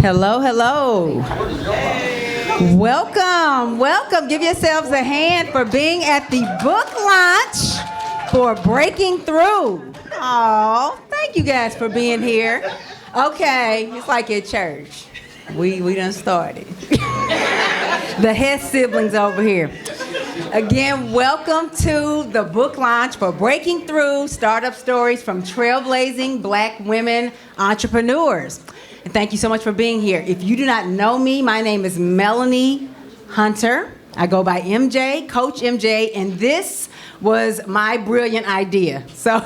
Hello, hello. Welcome, welcome. Give yourselves a hand for being at the book launch for Breaking Through. Oh, thank you guys for being here. Okay, it's like at church. We done started. The Hess siblings over here. Again, welcome to the book launch for Breaking Through, Startup Stories from Trailblazing Black Women Entrepreneurs. And thank you so much for being here. If you do not know me, my name is Melanie Hunter. I go by MJ, Coach MJ, and this was my brilliant idea. So,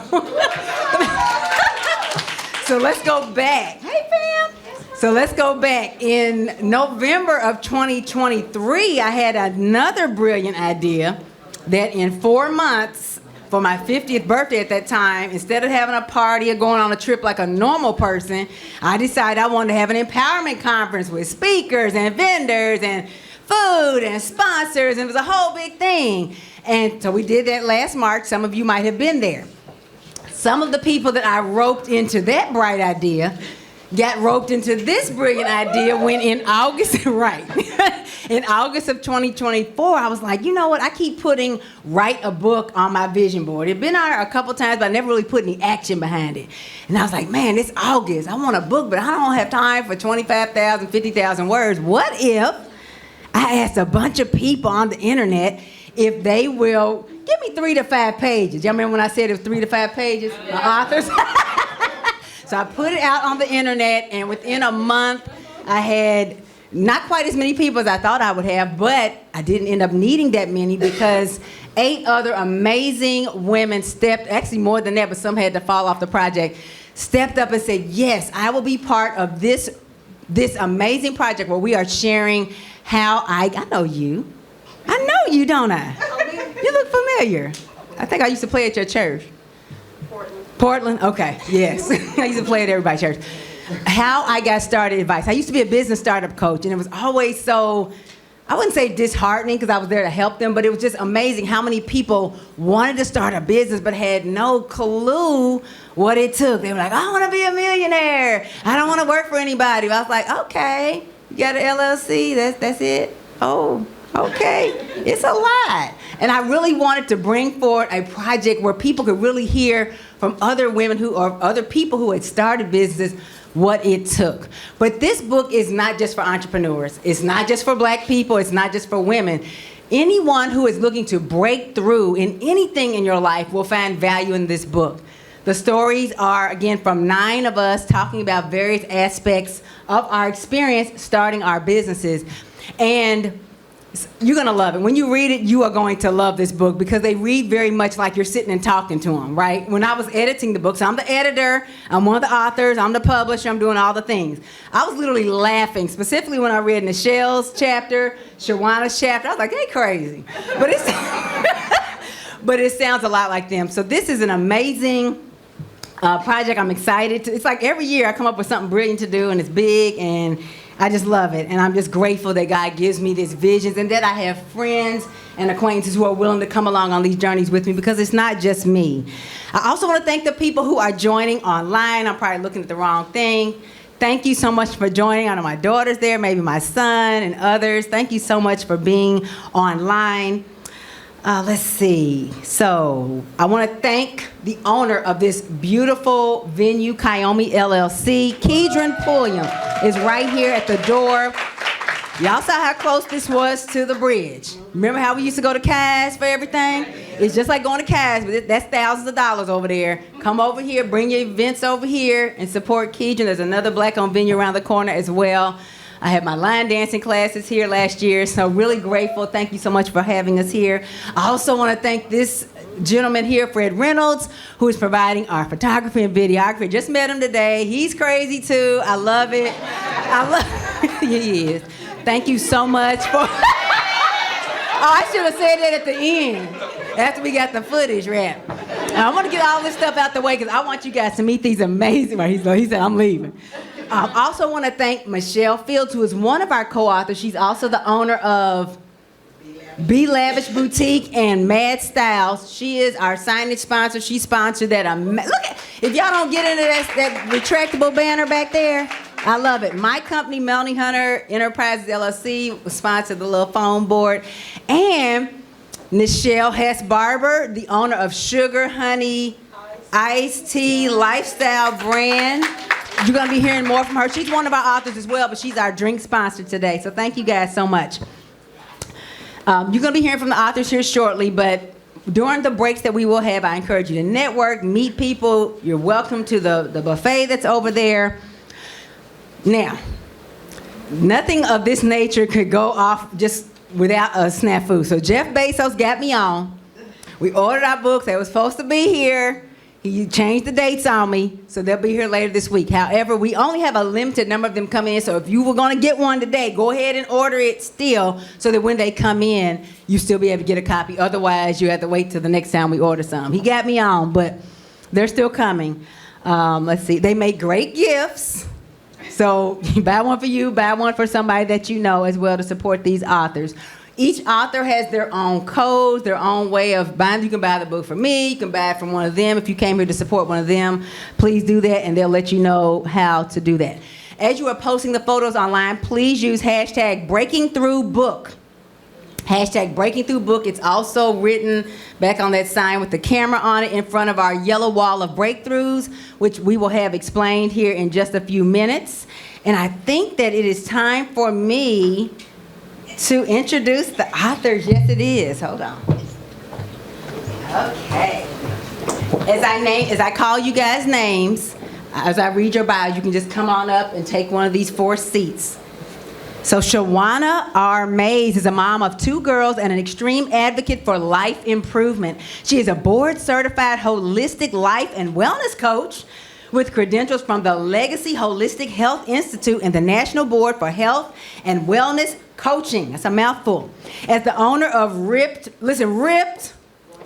so let's go back. Hey, fam. So let's go back. In November of 2023, I had another brilliant idea that in 4 months, for my 50th birthday at that time, instead of having a party or going on a trip like a normal person, I decided I wanted to have an empowerment conference with speakers and vendors and food and sponsors, and it was a whole big thing. And so we did that last March. Some of you might have been there. Some of the people that I roped into that bright idea got roped into this brilliant idea when in August, right, in August of 2024, I was like, you know what, I keep putting write a book on my vision board. It'd been on there a couple times, but I never really put any action behind it. And I was like, man, it's August. I want a book, but I don't have time for 25,000, 50,000 words. What if I asked a bunch of people on the internet if they will give me 3 to 5 pages? Y'all remember when I said it was 3 to 5 pages? My authors? So I put it out on the internet, and within a month, I had not quite as many people as I thought I would have, but I didn't end up needing that many because 8 other amazing women actually more than that, but some had to fall off the project, stepped up and said, yes, I will be part of this amazing project where we are sharing how I know you. I know you, don't I? You look familiar. I think I used to play at your church. Portland? Okay, yes. I used to play at everybody's church. How I got started advice. I used to be a business startup coach, and it was always so, I wouldn't say disheartening because I was there to help them, but it was just amazing how many people wanted to start a business but had no clue what it took. They were like, I want to be a millionaire. I don't want to work for anybody. I was like, okay, you got an LLC, that's it? Oh, okay. It's a lot. And I really wanted to bring forward a project where people could really hear from other women or other people who had started business what it took. But this book is not just for entrepreneurs. It's not just for black people. It's not just for women. Anyone who is looking to break through in anything in your life will find value in this book. The stories are, again, from 9 of us talking about various aspects of our experience starting our businesses. And you're going to love it. When you read it, you are going to love this book because they read very much like you're sitting and talking to them, right? When I was editing the book, so I'm the editor, I'm one of the authors, I'm the publisher, I'm doing all the things. I was literally laughing, specifically when I read Michelle's chapter, Shawana's chapter. I was like, they crazy. But but it sounds a lot like them. So this is an amazing project. I'm excited. It's like every year I come up with something brilliant to do, and it's big, and I just love it, and I'm just grateful that God gives me these visions and that I have friends and acquaintances who are willing to come along on these journeys with me because it's not just me. I also want to thank the people who are joining online. I'm probably looking at the wrong thing. Thank you so much for joining. I know my daughter's there, maybe my son and others. Thank you so much for being online. Let's see. So I want to thank the owner of this beautiful venue, Kyomi LLC. Kedron Pulliam is right here at the door. Y'all saw how close this was to the bridge. Remember how we used to go to Kai's for everything? It's just like going to Kai's, but that's thousands of dollars over there. Come over here, bring your events over here, and support Kedron. There's another black-owned venue around the corner as well. I had my line dancing classes here last year, so really grateful. Thank you so much for having us here. I also want to thank this gentleman here, Fred Reynolds, who is providing our photography and videography. Just met him today. He's crazy too. I love it. He is. Thank you so much for... Oh, I should have said that at the end, after we got the footage wrapped. I want to get all this stuff out the way because I want you guys to meet these amazing... He said, I'm leaving. I also want to thank Michelle Fields, who is one of our co-authors. She's also the owner of Be Lavish Boutique and Mad Styles. She is our signage sponsor. She sponsored that. Look at, if y'all don't get into that retractable banner back there, I love it. My company, Melanie Hunter Enterprises LLC, sponsored the little phone board. And Nichelle Hess Barber, the owner of Sugar Honey Iced Tea Lifestyle brand. You're going to be hearing more from her. She's one of our authors as well, but she's our drink sponsor today. So thank you guys so much. You're going to be hearing from the authors here shortly, but during the breaks that we will have, I encourage you to network, meet people. You're welcome to the buffet that's over there. Now, nothing of this nature could go off just without a snafu. So Jeff Bezos got me on. We ordered our books. They were supposed to be here. He changed the dates on me, so they'll be here later this week. However, we only have a limited number of them coming in, so if you were going to get one today, go ahead and order it still, so that when they come in, you still be able to get a copy. Otherwise, you have to wait till the next time we order some. He got me on, but they're still coming. Let's see. They make great gifts. So buy one for you, buy one for somebody that you know as well to support these authors. Each author has their own codes, their own way of buying. You can buy the book from me. You can buy it from one of them. If you came here to support one of them, please do that, and they'll let you know how to do that. As you are posting the photos online, please use hashtag #BreakingThroughBook. Hashtag #BreakingThroughBook. It's also written back on that sign with the camera on it in front of our yellow wall of breakthroughs, which we will have explained here in just a few minutes. And I think that it is time for me to introduce the authors. Yes, it is. Hold on. Okay. As I call you guys names, as I read your bios, you can just come on up and take one of these 4 seats. So Shawana R. Mays is a mom of 2 girls and an extreme advocate for life improvement. She is a board-certified holistic life and wellness coach with credentials from the Legacy Holistic Health Institute and the National Board for Health and Wellness Coaching. That's a mouthful. As the owner of Ripped Royalty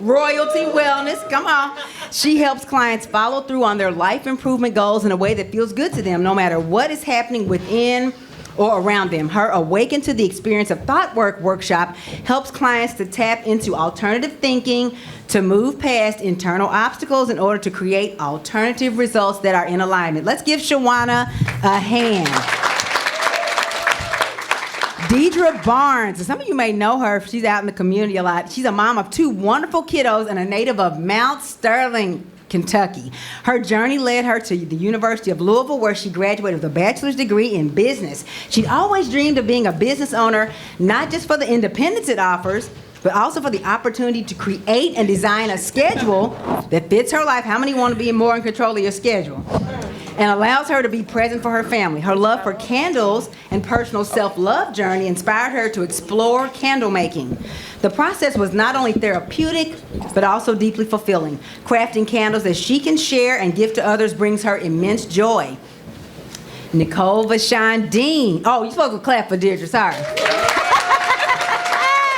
Wellness, come on. She helps clients follow through on their life improvement goals in a way that feels good to them, no matter what is happening within or around them. Her Awaken to the Experience of Thought Work workshop helps clients to tap into alternative thinking, to move past internal obstacles in order to create alternative results that are in alignment. Let's give Shawana a hand. Deidre Barnes, and some of you may know her. She's out in the community a lot. She's a mom of 2 wonderful kiddos and a native of Mount Sterling, Kentucky. Her journey led her to the University of Louisville, where she graduated with a bachelor's degree in business. She'd always dreamed of being a business owner, not just for the independence it offers, but also for the opportunity to create and design a schedule that fits her life. How many want to be more in control of your schedule? And allows her to be present for her family. Her love for candles and personal self-love journey inspired her to explore candle making. The process was not only therapeutic, but also deeply fulfilling. Crafting candles that she can share and give to others brings her immense joy. Nicole Vashon Dean. Oh, you're supposed to clap for Deirdre, sorry.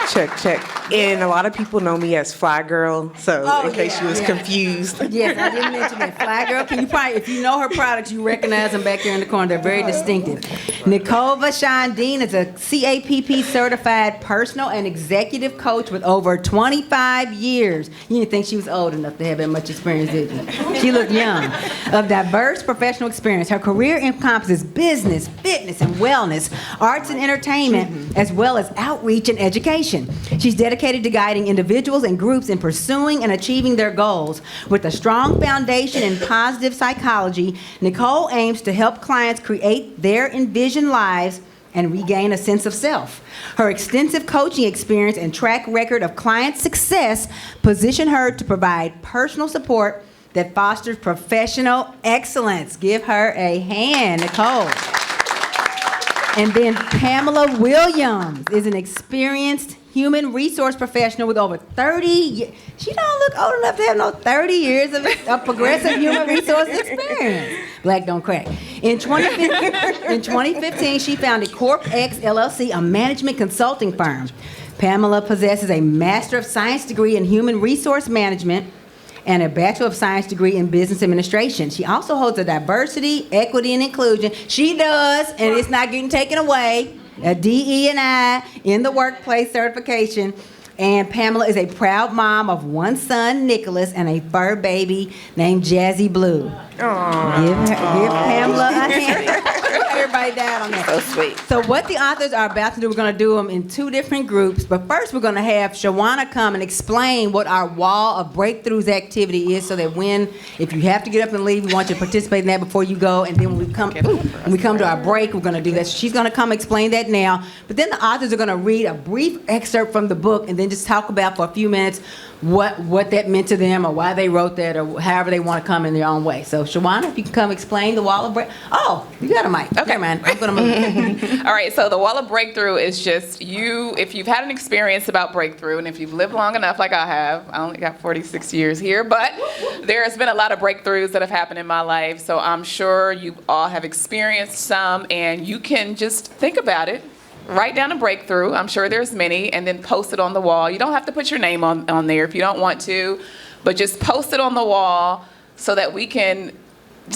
Check. And a lot of people know me as Fly Girl, so in case you was confused. Yes, I didn't mention that. Fly Girl, can you probably, if you know her products, you recognize them back there in the corner. They're very distinctive. Nicole Vashon Dean is a CAPP certified personal and executive coach with over 25 years. You didn't think she was old enough to have that much experience, did you? She looked young. Of diverse professional experience. Her career encompasses business, fitness, and wellness, arts and entertainment, as well as outreach and education. She's dedicated to guiding individuals and groups in pursuing and achieving their goals. With a strong foundation in positive psychology, Nicole aims to help clients create their envisioned lives and regain a sense of self. Her extensive coaching experience and track record of client success position her to provide personal support that fosters professional excellence. Give her a hand, Nicole. And then Pamela Williams is an experienced human resource professional with over 30 years. She don't look old enough to have no 30 years of progressive human resource experience. Black don't crack. In 2015, she founded CorpX LLC, a management consulting firm. Pamela possesses a Master of Science degree in Human Resource Management and a Bachelor of Science degree in Business Administration. She also holds a Diversity, Equity, and Inclusion. She does, and it's not getting taken away, a DE&I in the workplace certification. And Pamela is a proud mom of 1 son, Nicholas, and a fur baby named Jazzy Blue. Aww. Give Pamela a hand. everybody down on that. So sweet. So what the authors are about to do, we're going to do them in 2 different groups. But first, we're going to have Shawana come and explain what our Wall of Breakthroughs activity is, so that if you have to get up and leave, we want you to participate in that before you go. And then when we come to our break, we're going to do that. So she's going to come explain that now. But then the authors are going to read a brief excerpt from the book and then just talk about for a few minutes what that meant to them, or why they wrote that, or however they want to come in their own way. So Shawana, if you can come explain the Wall of Breakthrough. Oh, you got a mic. Okay, man. I'm going to move. All right, so the Wall of Breakthrough is just if you've had an experience about breakthrough, and if you've lived long enough like I have, I only got 46 years here, but there's been a lot of breakthroughs that have happened in my life, so I'm sure you all have experienced some, and you can just think about it. Write down a breakthrough. I'm sure there's many, and then post it on the wall. You don't have to put your name on there if you don't want to, but just post it on the wall so that we can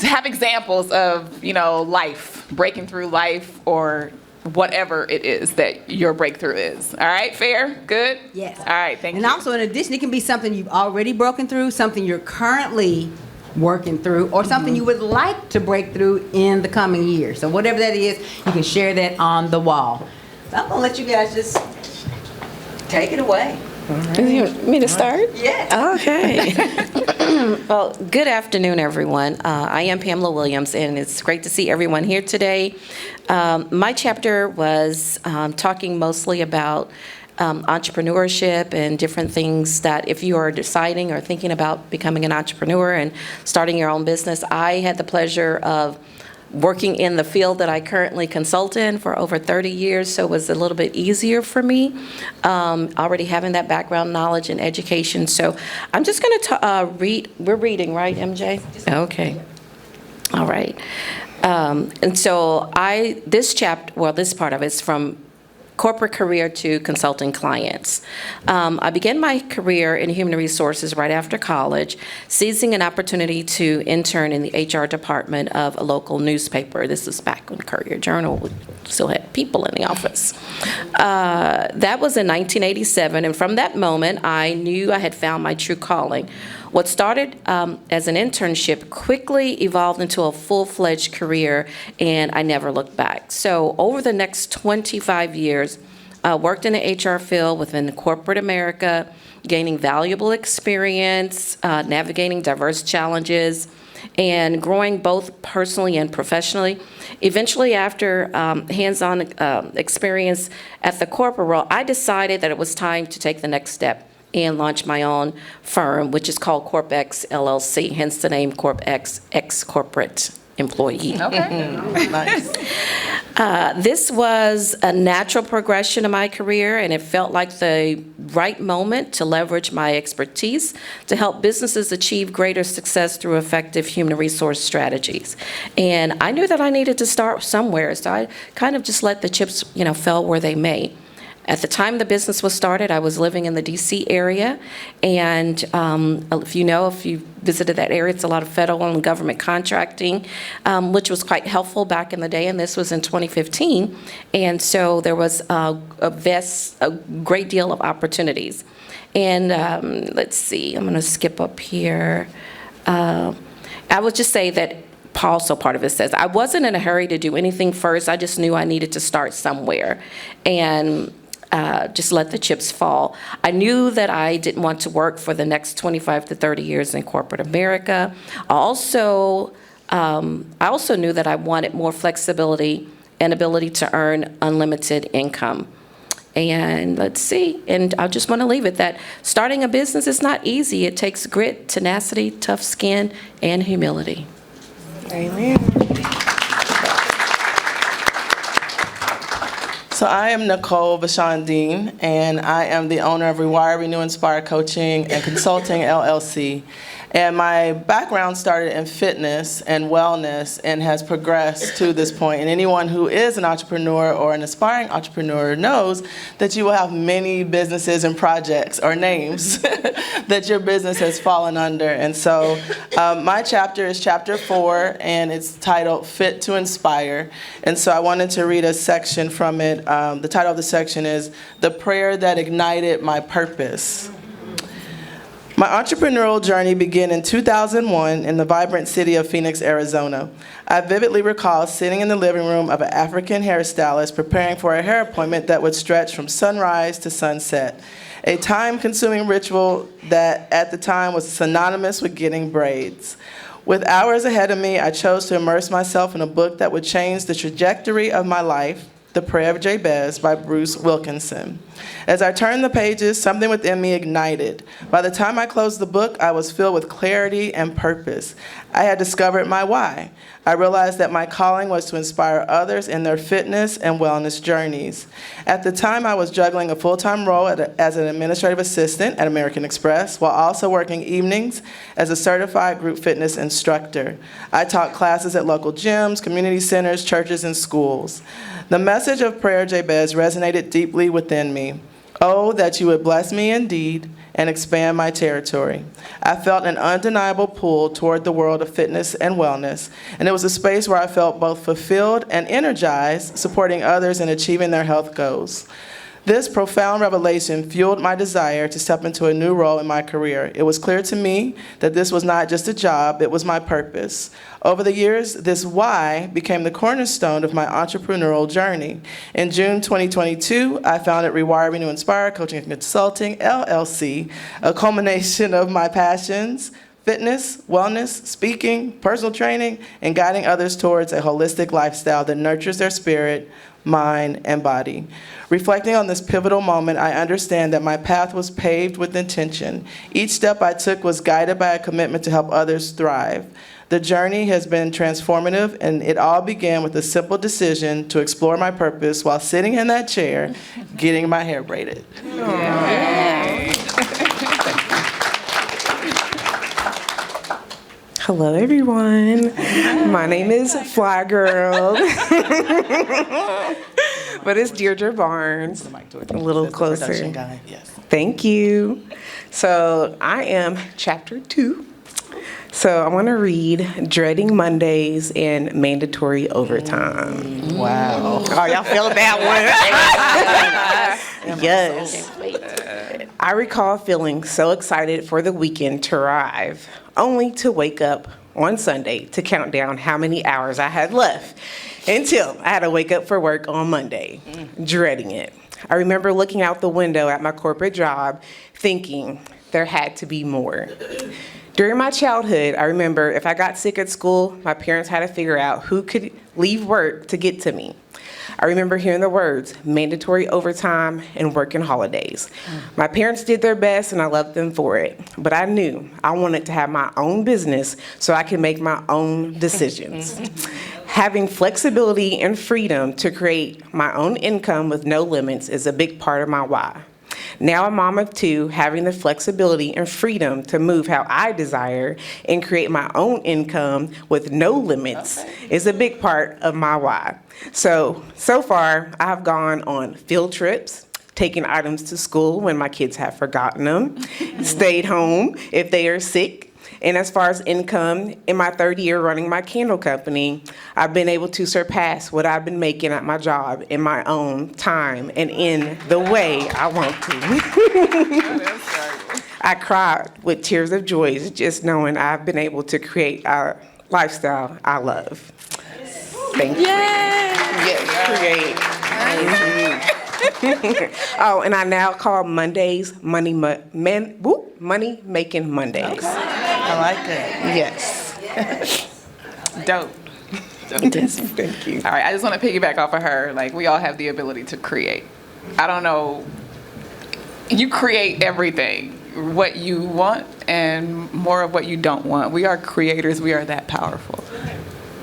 have examples of, life, breaking through life, or whatever it is that your breakthrough is. All right, fair? Good? Yes. All right, thank you. And also, in addition, it can be something you've already broken through, something you're currently working through, or something you would like to break through in the coming year. So whatever that is, you can share that on the wall. So I'm going to let you guys just take it away. You want me to start? Yes. Okay. Well, good afternoon, everyone. I am Pamela Williams, and it's great to see everyone here today. My chapter was talking mostly about entrepreneurship and different things that if you are deciding or thinking about becoming an entrepreneur and starting your own business. I had the pleasure of working in the field that I currently consult in for over 30 years, so it was a little bit easier for me, already having that background knowledge and education. So I'm just going to read. We're reading, right, MJ? Okay. All right. And so this part of it is from corporate career to consulting clients. I began my career in human resources right after college, seizing an opportunity to intern in the HR department of a local newspaper. This is back when Courier Journal still had people in the office. That was in 1987, and from that moment, I knew I had found my true calling. What started as an internship quickly evolved into a full-fledged career, and I never looked back. So over the next 25 years, I worked in the HR field within corporate America, gaining valuable experience, navigating diverse challenges, and growing both personally and professionally. Eventually, after hands-on experience at the corporate world, I decided that it was time to take the next step and launch my own firm, which is called CorpX LLC, hence the name CorpX, ex-corporate employee. Okay. Nice. This was a natural progression of my career, and it felt like the right moment to leverage my expertise to help businesses achieve greater success through effective human resource strategies. And I knew that I needed to start somewhere, so I kind of just let the chips, fall where they may. At the time the business was started, I was living in the D.C. area, and if you visited that area, it's a lot of federal and government contracting, which was quite helpful back in the day, and this was in 2015, and so there was a great deal of opportunities. And let's see, I'm going to skip up here. I would just say that also part of it says, I wasn't in a hurry to do anything first, I just knew I needed to start somewhere. And just let the chips fall. I knew that I didn't want to work for the next 25 to 30 years in corporate America. I also knew that I wanted more flexibility and ability to earn unlimited income. And let's see, and I just want to leave it that starting a business is not easy. It takes grit, tenacity, tough skin, and humility. Amen. So I am Nicole Bashandine, and I am the owner of Rewire, Renew, Inspire Coaching and Consulting LLC. And my background started in fitness and wellness and has progressed to this point. And anyone who is an entrepreneur or an aspiring entrepreneur knows that you will have many businesses and projects or names that your business has fallen under. And so my chapter is chapter 4, and it's titled Fit to Inspire. And so I wanted to read a section from it. The title of the section is The Prayer That Ignited My Purpose. My entrepreneurial journey began in 2001 in the vibrant city of Phoenix, Arizona. I vividly recall sitting in the living room of an African hairstylist preparing for a hair appointment that would stretch from sunrise to sunset, a time-consuming ritual that at the time was synonymous with getting braids. With hours ahead of me, I chose to immerse myself in a book that would change the trajectory of my life, The Prayer of Jabez by Bruce Wilkinson. As I turned the pages, something within me ignited. By the time I closed the book, I was filled with clarity and purpose. I had discovered my why. I realized that my calling was to inspire others in their fitness and wellness journeys. At the time, I was juggling a full-time role as an administrative assistant at American Express, while also working evenings as a certified group fitness instructor. I taught classes at local gyms, community centers, churches, and schools. The message of Prayer Jabez resonated deeply within me. Oh, that you would bless me indeed and expand my territory. I felt an undeniable pull toward the world of fitness and wellness, and it was a space where I felt both fulfilled and energized, supporting others in achieving their health goals. This profound revelation fueled my desire to step into a new role in my career. It was clear to me that this was not just a job, it was my purpose. Over the years, this why became the cornerstone of my entrepreneurial journey. In June 2022, I founded Rewire Renew Inspire Coaching and Consulting LLC, a culmination of my passions, fitness, wellness, speaking, personal training, and guiding others towards a holistic lifestyle that nurtures their spirit, mind, and body. Reflecting on this pivotal moment, I understand that my path was paved with intention. Each step I took was guided by a commitment to help others thrive. The journey has been transformative, and it all began with a simple decision to explore my purpose while sitting in that chair, getting my hair braided. Hello, everyone. My name is Fly Girl, but it's Deirdre Barnes. A little closer. Yes. Thank you. So I am chapter 2. So I want to read Dreading Mondays and Mandatory Overtime. Wow. Oh, y'all feel that one? Yes. I recall feeling so excited for the weekend to arrive, only to wake up on Sunday to count down how many hours I had left until I had to wake up for work on Monday, dreading it. I remember looking out the window at my corporate job, thinking there had to be more. During my childhood, I remember if I got sick at school, my parents had to figure out who could leave work to get to me. I remember hearing the words, mandatory overtime and working holidays. My parents did their best and I loved them for it, but I knew I wanted to have my own business so I could make my own decisions. Having flexibility and freedom to create my own income with no limits is a big part of my why. Now a mom of 2, having the flexibility and freedom to move how I desire and create my own income with no limits is a big part of my why. So far, I've gone on field trips, taken items to school when my kids have forgotten them, stayed home if they are sick. And as far as income, in my 3rd year running my candle company, I've been able to surpass what I've been making at my job in my own time and in the way I want to. I cried with tears of joy just knowing I've been able to create a lifestyle I love. Thank you. Yes, create. Oh, and I now call Mondays money making Mondays. I like it. Yes. Dope. Thank you. All right, I just want to piggyback off of her. Like, we all have the ability to create. I don't know, you create everything, what you want and more of what you don't want. We are creators. We are that powerful.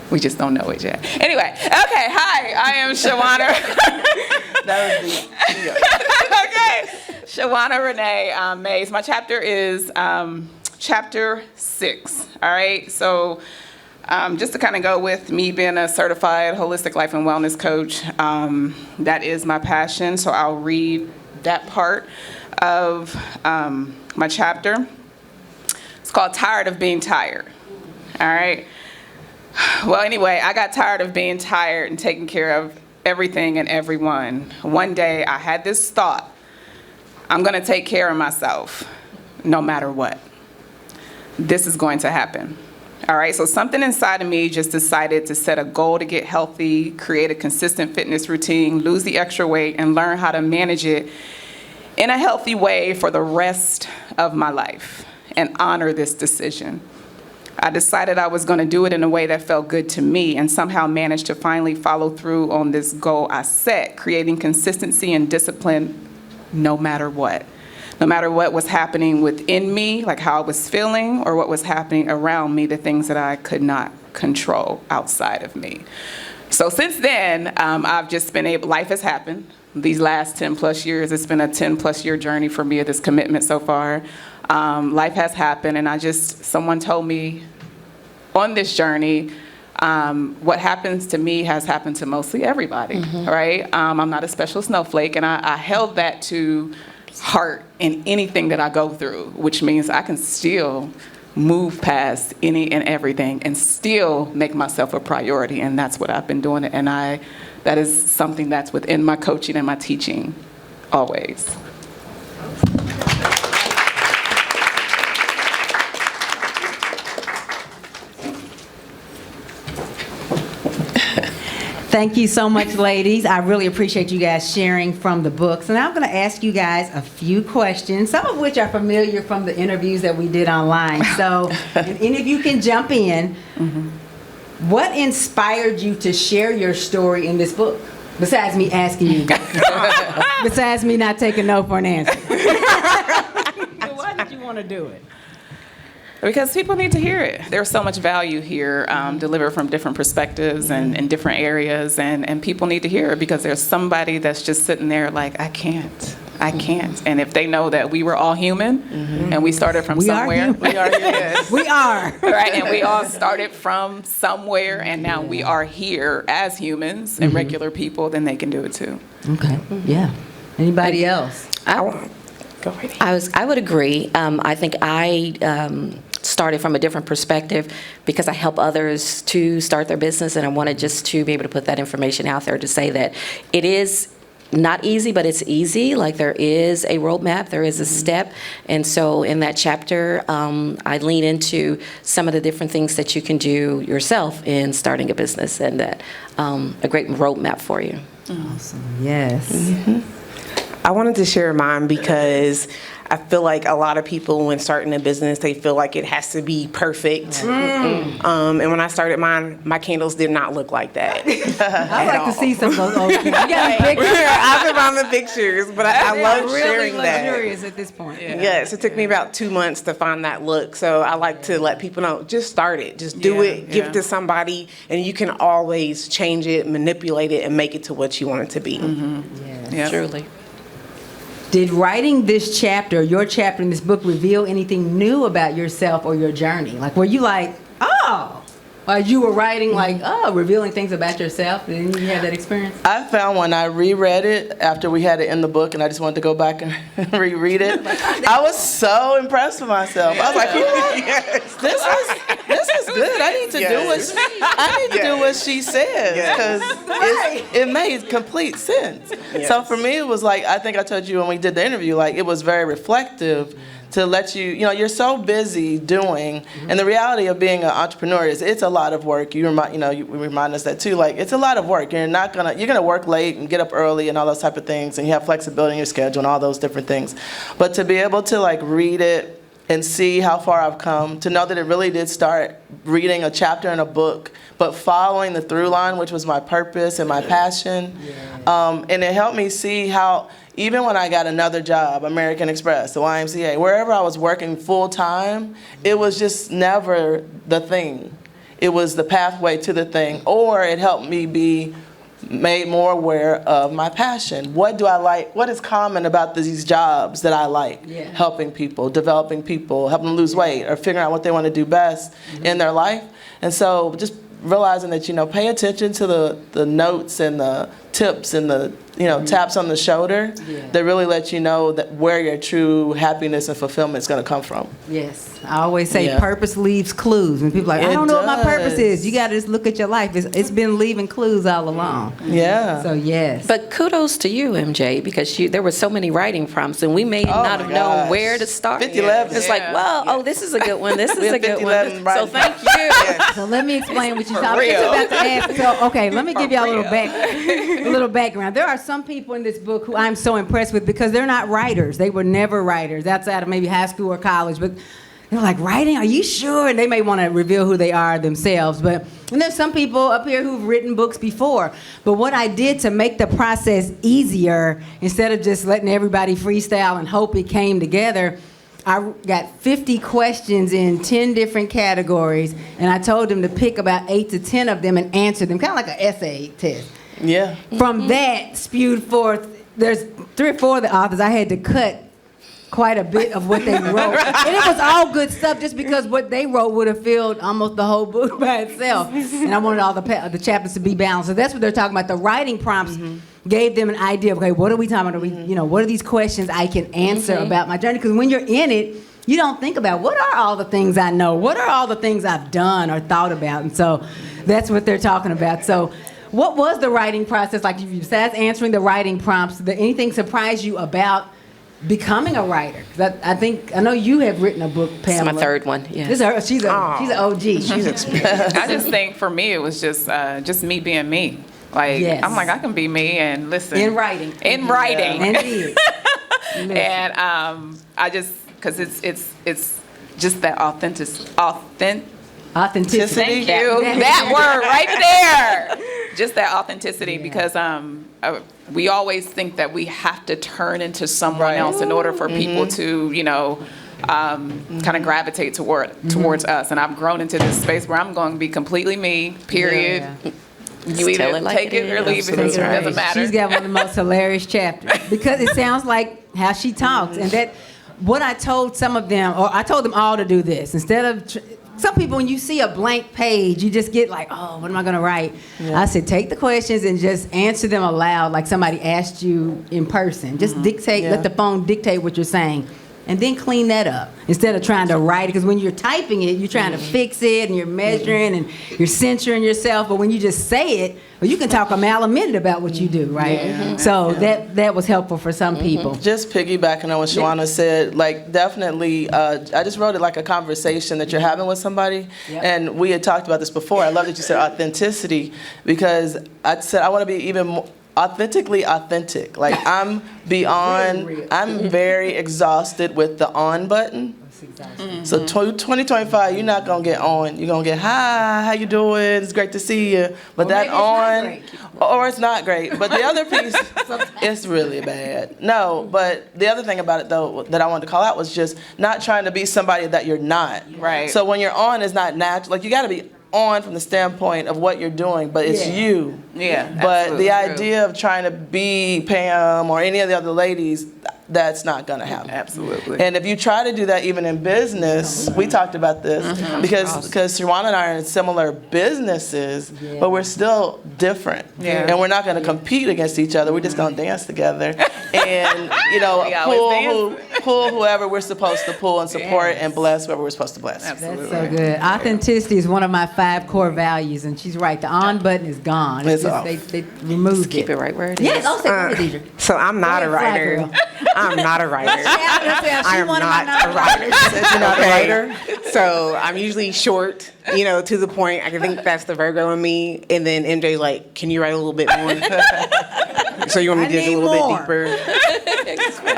We just don't know it yet. Anyway, okay, hi, I am Shawana. That was the Okay, Shawana Renee Mays. My chapter is chapter 6, all right? So just to kind of go with me being a certified holistic life and wellness coach, that is my passion. So I'll read that part of my chapter. It's called Tired of Being Tired, all right? Well, anyway, I got tired of being tired and taking care of everything and everyone. One day I had this thought, I'm gonna take care of myself no matter what. this is going to happen. All right, so something inside of me just decided to set a goal to get healthy, create a consistent fitness routine, lose the extra weight, and learn how to manage it in a healthy way for the rest of my life and honor this decision. I decided I was going to do it in a way that felt good to me and somehow managed to finally follow through on this goal I set, creating consistency and discipline no matter what. No matter what was happening within me, like how I was feeling, or what was happening around me, the things that I could not control outside of me. So since then, I've just been able, life has happened. These last 10 plus years, it's been a 10 plus year journey for me of this commitment so far. Life has happened, and someone told me on this journey, what happens to me has happened to mostly everybody, right? I'm not a special snowflake, and I held that to heart in anything that I go through, which means I can still move past any and everything and still make myself a priority, and that's what I've been doing, and that is something that's within my coaching and my teaching always. Thank you so much, ladies. I really appreciate you guys sharing from the books. And I'm going to ask you guys a few questions, some of which are familiar from the interviews that we did online. So if any of you can jump in. What inspired you to share your story in this book? Besides me asking you. Besides me not taking no for an answer. Why did you want to do it? Because people need to hear it. There's so much value here delivered from different perspectives and different areas, and people need to hear it because there's somebody that's just sitting there like, I can't. And if they know that we were all human and we started from somewhere. We are human. We are. Right, and we all started from somewhere, and now we are here as humans and regular people, then they can do it too. Okay, yeah. Anybody else? Go right ahead. I would agree. I think I started from a different perspective because I help others to start their business, and I wanted just to be able to put that information out there to say that it is not easy, but it's easy. Like there is a roadmap, there is a step. And so in that chapter, I lean into some of the different things that you can do yourself in starting a business, and that a great roadmap for you. Awesome. Yes. I wanted to share mine because I feel like a lot of people, when starting a business, they feel like it has to be perfect. And when I started mine, my candles did not look like that. I'd like to see some of those old candles. You got any pictures? I can find the pictures, but I love sharing really that. luxurious at this point. Yes, it took me about 2 months to find that look. So I like to let people know, just start it. Just do it, give it to somebody, and you can always change it, manipulate it, and make it to what you want it to be. Yep. Truly. Did writing this chapter, your chapter in this book, reveal anything new about yourself or your journey? Like, were you like, oh, or you were writing like, oh, revealing things about yourself? Didn't you have that experience? I found when I reread it after we had it in the book, and I just wanted to go back and reread it. I was so impressed with myself. I was like, this is good. I need to do what she says, because it made complete sense. So for me, it was like, I think I told you when we did the interview, like it was very reflective to let you, you're so busy doing, and the reality of being an entrepreneur is it's a lot of work. You remind us that too. Like it's a lot of work. You're gonna work late and get up early and all those type of things, and you have flexibility in your schedule and all those different things. But to be able to like read it and see how far I've come, to know that it really did start reading a chapter in a book, but following the through line, which was my purpose and my passion, and it helped me see how. Even when I got another job, American Express, the YMCA, wherever I was working full time, it was just never the thing. It was the pathway to the thing, or it helped me be made more aware of my passion. What do I like? What is common about these jobs that I like? Helping people, developing people, helping them lose weight, or figuring out what they want to do best in their life. And so just realizing that, pay attention to the notes and the tips and the, taps on the shoulder that really let you know that where your true happiness and fulfillment is going to come from. Yes. I always say Yeah. purpose leaves clues. When people are like, I It don't know what my purpose does. is. You got to just look at your life. It's been leaving clues all along. Yeah. So, yes. But kudos to you, MJ, because there were so many writing prompts, and we may not my have known gosh. where to start. 50-11. It's like, well, oh, this is a good one. This is We a have good 50-11 one. So writing thank you. So let me explain what you said. I was real. just about to ask. So, okay, let me give y'all a little background. There are some people in this book who I'm so impressed with because they're not writers. They were never writers outside of maybe high school or college. But they're like, writing? Are you sure? And they may want to reveal who they are themselves. And there's some people up here who've written books before. But what I did to make the process easier, instead of just letting everybody freestyle and hope it came together, I got 50 questions in 10 different categories, and I told them to pick about 8 to 10 of them and answer them, kind of like an essay test. Yeah. From that spewed forth, there's 3 or 4 of the authors I had to cut quite a bit of what they wrote. And it was all good stuff just because what they wrote would have filled almost the whole book by itself. And I wanted all the chapters to be balanced. So that's what they're talking about. The writing prompts gave them an idea of, okay, what are we talking about? What are these questions I can answer about my journey? Because when you're in it, you don't think about what are all the things I know? What are all the things I've done or thought about? And so that's what they're talking about. So what was the writing process like? Besides answering the writing prompts, did anything surprise you about becoming a writer? 'Cause I know you have written a book, This is Pamela. my third one. Yeah. She's an OG. She's experienced. I just think for me, it was just me being me. Like, Yes. I'm like, I can be me and listen. In writing. In writing. Indeed. And I just, because it's just that authenticity. Authenticity. Thank you. That word right there. Just that authenticity, because we always think that we have to turn into someone else in order for people to, kind of gravitate towards us. And I've grown into this space where I'm going to be completely me, period. Yeah. You Tell either it like take it it or is. leave it. It Absolutely. doesn't matter. She's got one of the most hilarious chapters because it sounds like how she talks. And that what I told some of them, or I told them all to do this. Instead of, some people, when you see a blank page, you just get like, oh, what am I going to write? I said, take the questions and just answer them aloud like somebody asked you in person. Just dictate, let the phone dictate what you're saying. And then clean that up instead of trying to write it. Because when you're typing it, you're trying to fix it and you're measuring and you're censoring yourself. But when you just say it, well, you can talk a mile a minute about what you do, right? So that was helpful for some people. Just piggybacking on what Shawana said, like definitely, I just wrote it like a conversation that you're having with somebody. And we had talked about this before. I love that you said authenticity, because I said I want to be even more authentically authentic. Like I'm beyond, I'm very exhausted with the on button. So 2025, you're not gonna get on. You're gonna get hi, how you doing? It's great to see you. But Or that maybe it's not on, great. or it's not great. But the other piece, it's really bad. No, but the other thing about it though that I wanted to call out was just not trying to be somebody that you're not. Right. So when you're on, is not natural. Like you got to be on from the standpoint of what you're doing, but it's you. Yeah, But absolutely the true. idea of trying to be Pam or any of the other ladies, that's not going to happen. Absolutely. And if you try to do that even in business, we talked about this, because Shawana and I are in similar businesses, but we're still different. Yeah. And we're not going to compete against each other. We're just going to dance together and, We always pull whoever we're supposed to pull and support and bless whoever we're supposed to bless. Absolutely. That's so good. Authenticity is one of my 5 core values, and she's right. The on button is gone. It's just, off. they removed Keep it right where it is. Yes, I'll say Deidre. So I'm not a Go ahead, writer. Fly I'm not a writer. I I am not a writer. You're not a writer? So I'm usually short, to the point. I think that's the Virgo in me. And then MJ's like, can you write a little bit more? So you want me to dig a little bit deeper?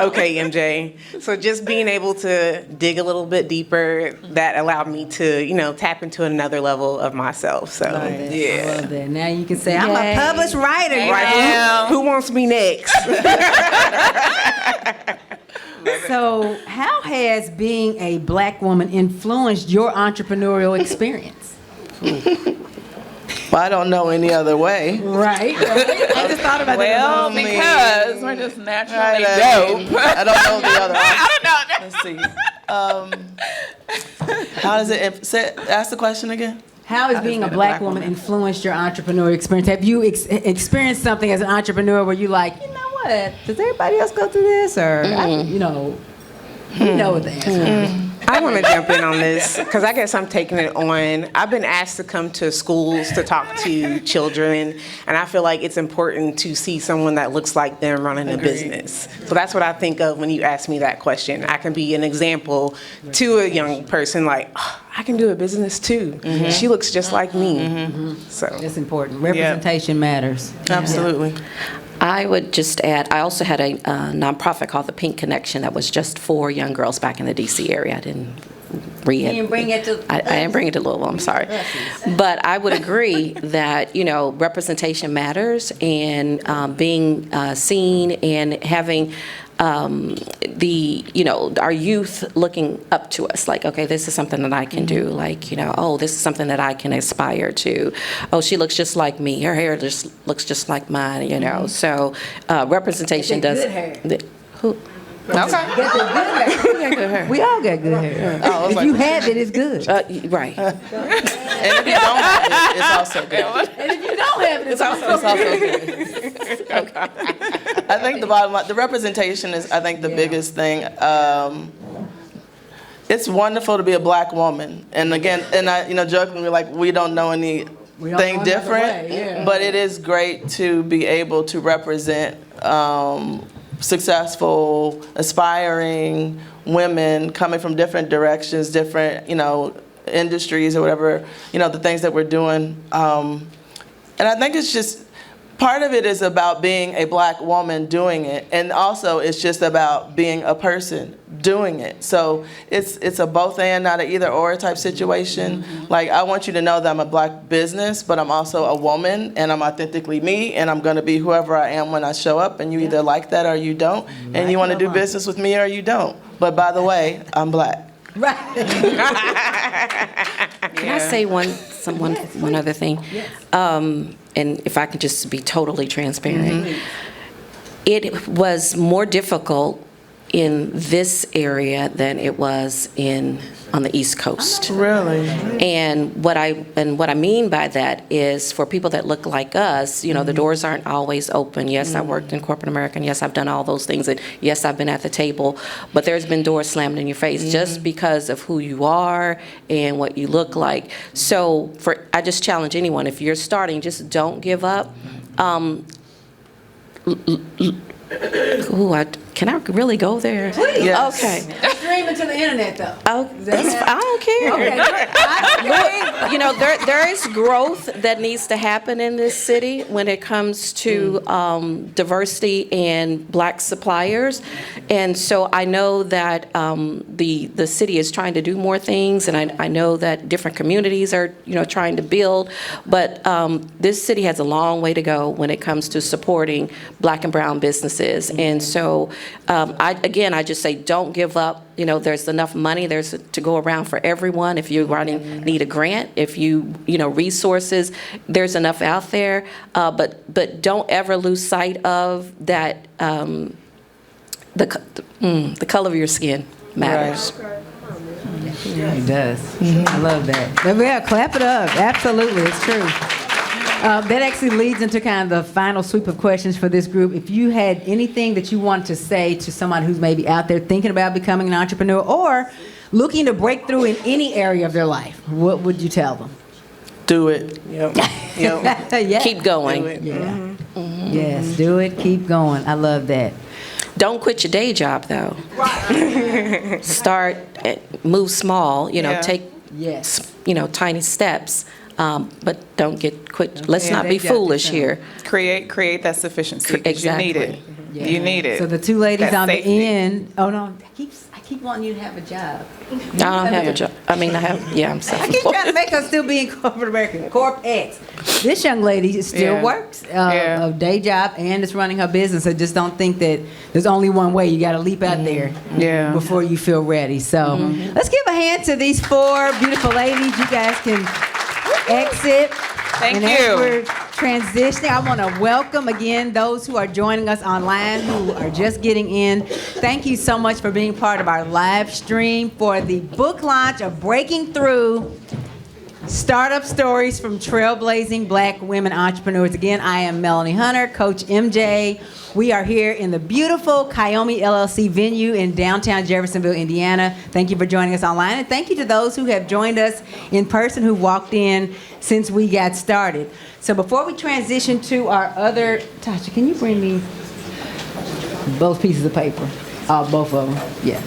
Okay, MJ. So just being able to dig a little bit deeper, that allowed me to, tap into another level of myself. So, I love that. Now you can say, I'm Yay. a published writer. right, who wants me next? So how has being a Black woman influenced your entrepreneurial experience? Well, I don't know any other way. Right. I just thought about Well, that. because we're just naturally I dope. I don't know the other I don't know. Let's see. How does it, ask the question again? How has being a black woman influenced your entrepreneurial experience? Have you experienced something as an entrepreneur where you're like, you know what? Does everybody else go through this? Or, you know what the answer is. I want to jump in on this because I guess I'm taking it on. I've been asked to come to schools to talk to children, and I feel like it's important to see someone that looks like them running a business. So that's what I think of when you ask me that question. I can be an example to a young person like, oh, I can do a business too. She looks just like me. So It's important. Representation matters. Absolutely. I would just add, I also had a nonprofit called the Pink Connection that was just for young girls back in the D.C. area. I didn't You didn't bring it to I didn't bring it to Louisville, I'm sorry. But I would agree that, representation matters, and being seen and having our youth looking up to us, like, okay, this is something that I can do, like, oh, this is something that I can aspire to. Oh, she looks just like me. Her hair just looks just like mine, So representation does. Good hair. Who? Okay. Who got good hair? We all got good hair. If you have it, it's good. Right. And if you don't have it, it's also good. And if you don't have it, it's also good. I think the representation is, I think, the biggest thing. It's wonderful to be a black woman. And again, jokingly, like, we don't know anything different, but it is great to be able to represent successful, aspiring women coming from different directions, different, industries or whatever, the things that we're doing. And I think it's just, part of it is about being a black woman doing it, and also it's just about being a person doing it. So it's a both and, not an either or type situation. Like, I want you to know that I'm a black business, but I'm also a woman, and I'm authentically me, and I'm gonna be whoever I am when I show up, and you either like that or you don't, and you wanna do business with me or you don't. But by the way, I'm black. Right. Can I say one other thing? And if I could just be totally transparent. It was more difficult in this area than it was on the East Coast. Really? And what I mean by that is, for people that look like us, the doors aren't always open. Yes, I worked in corporate America, and yes, I've done all those things, and yes, I've been at the table, but there's been doors slammed in your face just because of who you are and what you look like. So I just challenge anyone, if you're starting, just don't give up. Can I really go there? Please. Yes. Okay. Streaming to the internet, though. Oh, I don't care. There is growth that needs to happen in this city when it comes to diversity and black suppliers, and so I know that the city is trying to do more things, and I know that different communities are trying to build, but this city has a long way to go when it comes to supporting black and brown businesses, and so I just say, don't give up. There's enough money to go around for everyone. If you need a grant, if resources, there's enough out there. But don't ever lose sight of that. The color of your skin matters. Right. Yeah, it does. I love that. Yeah, clap it up. Absolutely, it's true. That actually leads into kind of the final sweep of questions for this group. If you had anything that you want to say to someone who's maybe out there thinking about becoming an entrepreneur or looking to break through in any area of their life, what would you tell them? Do it. Yep. Yeah. Keep going. Do it. Yeah. Yes, do it. Keep going. I love that. Don't quit your day job, though. Start, move small. Take Yes. tiny steps. But don't quit. Let's not be foolish here. Create that sufficiency. 'Cause Exactly. You need it. Yeah. You need it. So the two ladies That on safety. the end. Oh no, I keep wanting you to have a job. I don't have a job. I'm I keep self-employed. trying to make her still be in corporate America. Corp X. This young lady still Yeah. works Yeah. a day job and is running her business. I just don't think that there's only one way. You got to leap out there Yeah. before you feel ready. So let's give a hand to these four beautiful ladies. You guys can exit. Thank and you. As we're transitioning, I want to welcome again those who are joining us online, who are just getting in. Thank you so much for being part of our live stream for the book launch of Breaking Through, Startup Stories from Trailblazing Black Women Entrepreneurs. Again, I am Melanie Hunter, Coach MJ. We are here in the beautiful Kyomi LLC venue in downtown Jeffersonville, Indiana. Thank you for joining us online, and thank you to those who have joined us in person who walked in since we got started. So before we transition to our other, Tasha, can you bring me both pieces of paper? Both of them, yeah.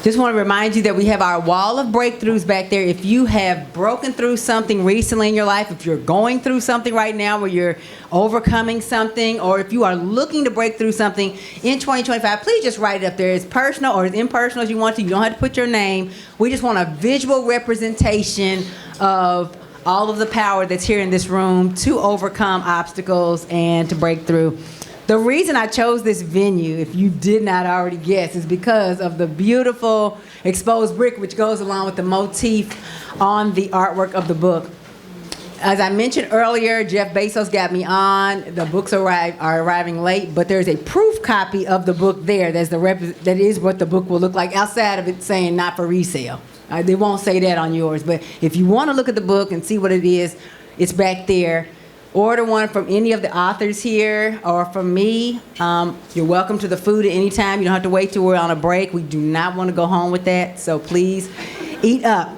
Just want to remind you that we have our wall of breakthroughs back there. If you have broken through something recently in your life, if you're going through something right now where you're overcoming something, or if you are looking to break through something in 2025, please just write it up there. It's personal or as impersonal as you want to. You don't have to put your name. We just want a visual representation of all of the power that's here in this room to overcome obstacles and to break through. The reason I chose this venue, if you did not already guess, is because of the beautiful exposed brick which goes along with the motif on the artwork of the book. As I mentioned earlier, Jeff Bezos got me on. The books are arriving late, but there's a proof copy of the book there. That is what the book will look like outside of it saying not for resale. They won't say that on yours, but if you want to look at the book and see what it is, it's back there. Order one from any of the authors here or from me. You're welcome to the food at any time. You don't have to wait till we're on a break. We do not want to go home with that, so please eat up.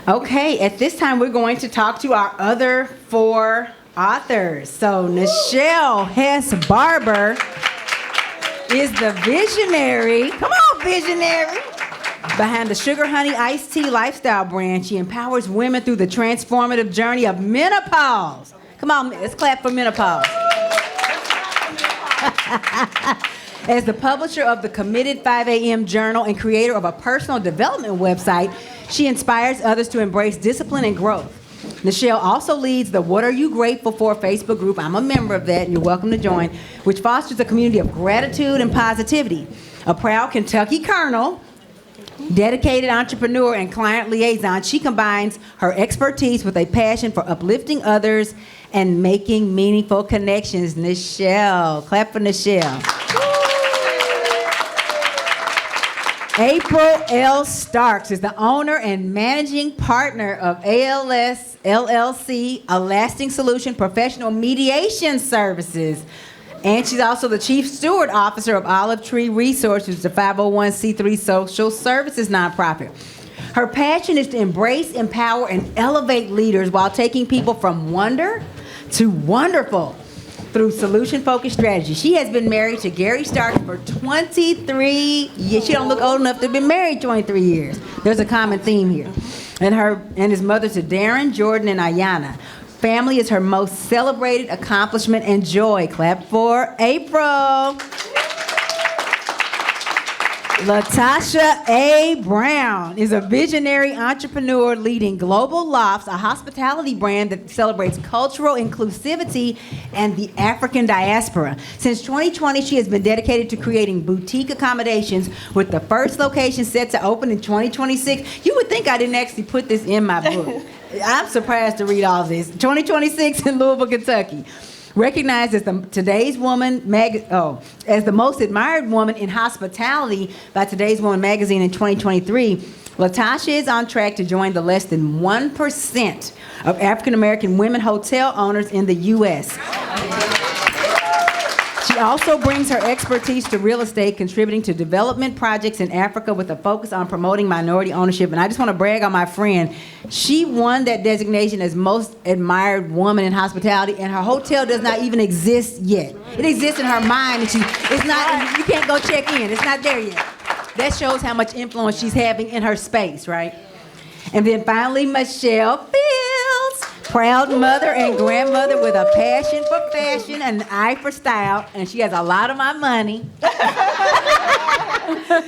Okay, at this time we're going to talk to our other 4 authors. So Nichelle Hess-Barber is the visionary. Come on, visionary. Behind the Sugar Honey Iced Tea lifestyle brand, she empowers women through the transformative journey of menopause. Come on, let's clap for menopause. As the publisher of the Committed 5 a.m. Journal and creator of a personal development website, she inspires others to embrace discipline and growth. Nichelle also leads the What Are You Grateful For Facebook group. I'm a member of that, and you're welcome to join, which fosters a community of gratitude and positivity. A proud Kentucky Colonel, dedicated entrepreneur and client liaison, she combines her expertise with a passion for uplifting others and making meaningful connections. Nichelle, clap for Nichelle. April L. Starks is the owner and managing partner of ALS LLC, a lasting solution professional mediation services. And she's also the Chief Steward Officer of Olive Tree Resources, the 501c3 social services nonprofit. Her passion is to embrace, empower, and elevate leaders while taking people from wonder to wonderful through solution-focused strategy. She has been married to Gary Starks for 23 years. She don't look old enough to have been married 23 years. There's a common theme here. And his mother to Darren, Jordan, and Ayana. Family is her most celebrated accomplishment and joy. Clap for April. Latasha A. Brown is a visionary entrepreneur leading Global Lofts, a hospitality brand that celebrates cultural inclusivity and the African diaspora. Since 2020, she has been dedicated to creating boutique accommodations with the first location set to open in 2026. You would think I didn't actually put this in my book. I'm surprised to read all this. 2026 in Louisville, Kentucky. Recognized as Today's Woman as the most admired woman in hospitality by Today's Woman magazine in 2023, Latasha is on track to join the less than 1% of African American women hotel owners in the U.S. She also brings her expertise to real estate, contributing to development projects in Africa with a focus on promoting minority ownership. And I just want to brag on my friend. She won that designation as most admired woman in hospitality, and her hotel does not even exist yet. It exists in her mind, and it's not. You can't go check in. It's not there yet. That shows how much influence she's having in her space, right? And then finally, Michelle Fields, proud mother and grandmother with a passion for fashion and an eye for style, and she has a lot of my money.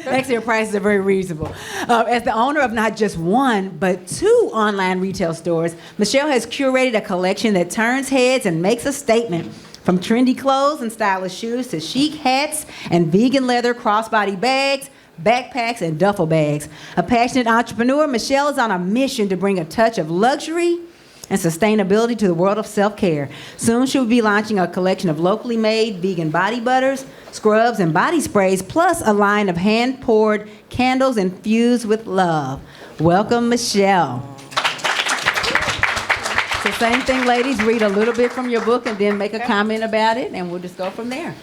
Actually, her prices are very reasonable. As the owner of not just one, but 2 online retail stores, Michelle has curated a collection that turns heads and makes a statement. From trendy clothes and stylish shoes to chic hats and vegan leather crossbody bags, backpacks, and duffel bags. A passionate entrepreneur, Michelle is on a mission to bring a touch of luxury and sustainability to the world of self-care. Soon she will be launching a collection of locally made vegan body butters, scrubs, and body sprays, plus a line of hand-poured candles infused with love. Welcome, Michelle. So same thing, ladies, read a little bit from your book and then make a comment about it, and we'll just go from there.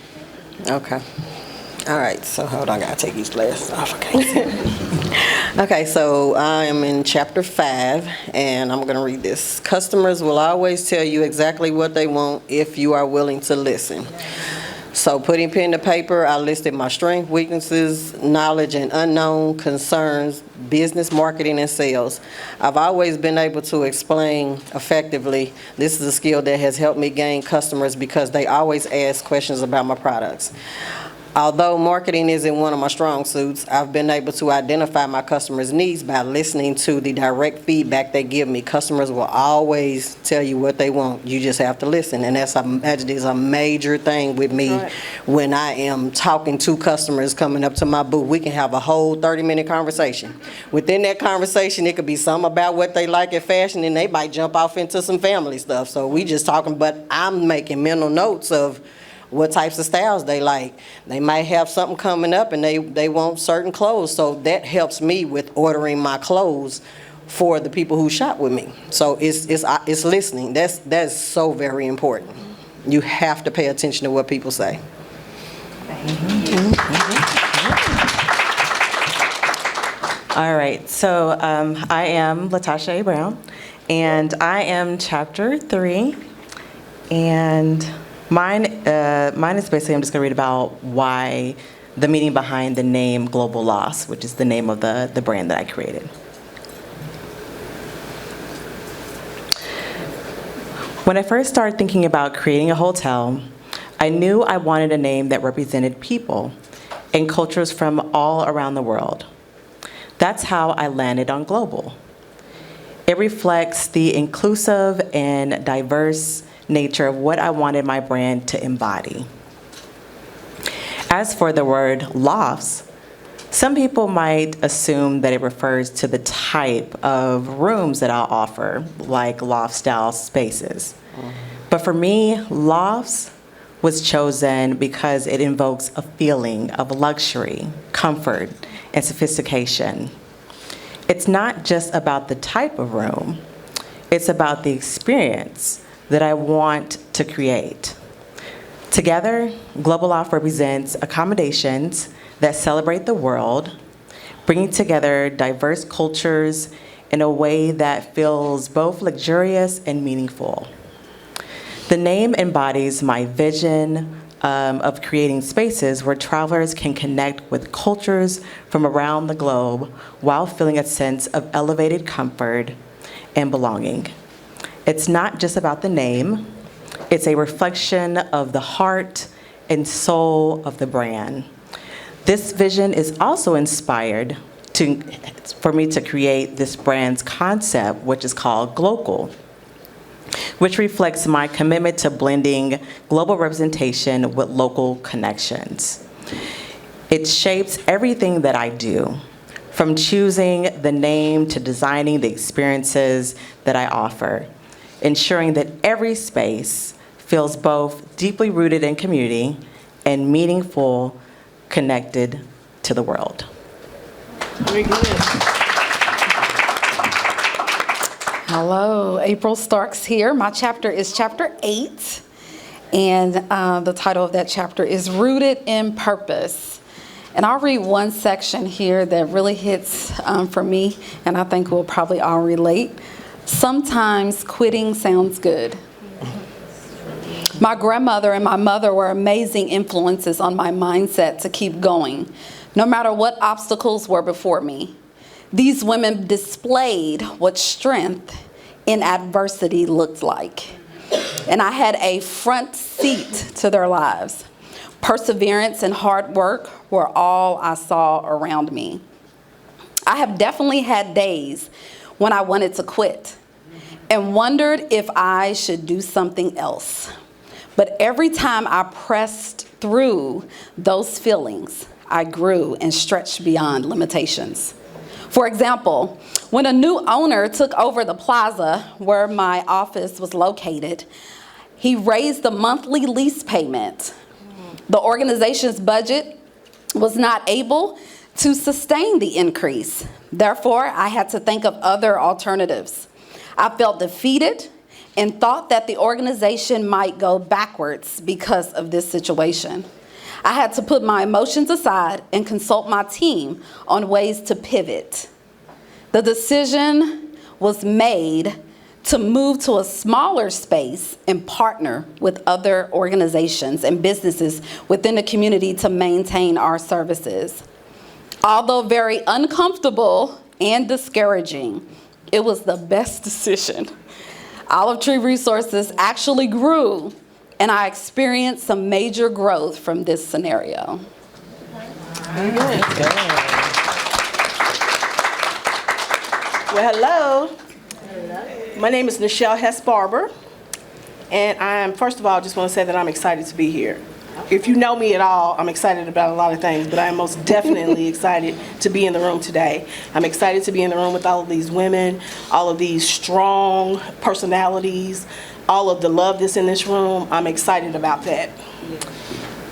Okay. All right, so hold on, I gotta take these glasses off. Okay. Okay, so I am in chapter 5, and I'm gonna read this. Customers will always tell you exactly what they want if you are willing to listen. So putting pen to paper, I listed my strengths, weaknesses, knowledge, and unknown concerns, business, marketing, and sales. I've always been able to explain effectively. This is a skill that has helped me gain customers because they always ask questions about my products. Although marketing isn't one of my strong suits, I've been able to identify my customers' needs by listening to the direct feedback they give me. Customers will always tell you what they want. You just have to listen, and that is a major thing with me when I am talking to customers coming up to my booth. We can have a whole 30-minute conversation. Within that conversation, it could be something about what they like at fashion, and they might jump off into some family stuff. So we just talking, but I'm making mental notes of what types of styles they like. They might have something coming up and they want certain clothes, so that helps me with ordering my clothes for the people who shop with me. So it's listening. That's so very important. You have to pay attention to what people say. All right, so I am Latasha A. Brown, and I am chapter 3, and Mine is basically, I'm just going to read about why, the meaning behind the name Global Loss, which is the name of the brand that I created. When I first started thinking about creating a hotel, I knew I wanted a name that represented people and cultures from all around the world. That's how I landed on Global. It reflects the inclusive and diverse nature of what I wanted my brand to embody. As for the word lofts, some people might assume that it refers to the type of rooms that I'll offer, like loft-style spaces. But for me, lofts was chosen because it invokes a feeling of luxury, comfort, and sophistication. It's not just about the type of room, it's about the experience that I want to create. Together, Global Loft represents accommodations that celebrate the world, bringing together diverse cultures in a way that feels both luxurious and meaningful. The name embodies my vision of creating spaces where travelers can connect with cultures from around the globe while feeling a sense of elevated comfort and belonging. It's not just about the name, it's a reflection of the heart and soul of the brand. This vision is also inspired for me to create this brand's concept, which is called Global, which reflects my commitment to blending global representation with local connections. It shapes everything that I do, from choosing the name to designing the experiences that I offer, ensuring that every space feels both deeply rooted in community and meaningful, connected to the world. Very good. Hello, April Starks here. My chapter is chapter 8, and the title of that chapter is Rooted in Purpose. And I'll read one section here that really hits for me, and I think we'll probably all relate. Sometimes quitting sounds good. My grandmother and my mother were amazing influences on my mindset to keep going, no matter what obstacles were before me. These women displayed what strength in adversity looked like, and I had a front seat to their lives. Perseverance and hard work were all I saw around me. I have definitely had days when I wanted to quit and wondered if I should do something else. But every time I pressed through those feelings, I grew and stretched beyond limitations. For example, when a new owner took over the plaza where my office was located, he raised the monthly lease payment. The organization's budget was not able to sustain the increase. Therefore, I had to think of other alternatives. I felt defeated and thought that the organization might go backwards because of this situation. I had to put my emotions aside and consult my team on ways to pivot. The decision was made to move to a smaller space and partner with other organizations and businesses within the community to maintain our services. Although very uncomfortable and discouraging, it was the best decision. Olive Tree Resources actually grew, and I experienced some major growth from this scenario. Well, hello. My name is Nichelle Hess-Barber, and first of all, I just want to say that I'm excited to be here. If you know me at all, I'm excited about a lot of things, but I am most definitely excited to be in the room today. I'm excited to be in the room with all of these women, all of these strong personalities, all of the love that's in this room. I'm excited about that.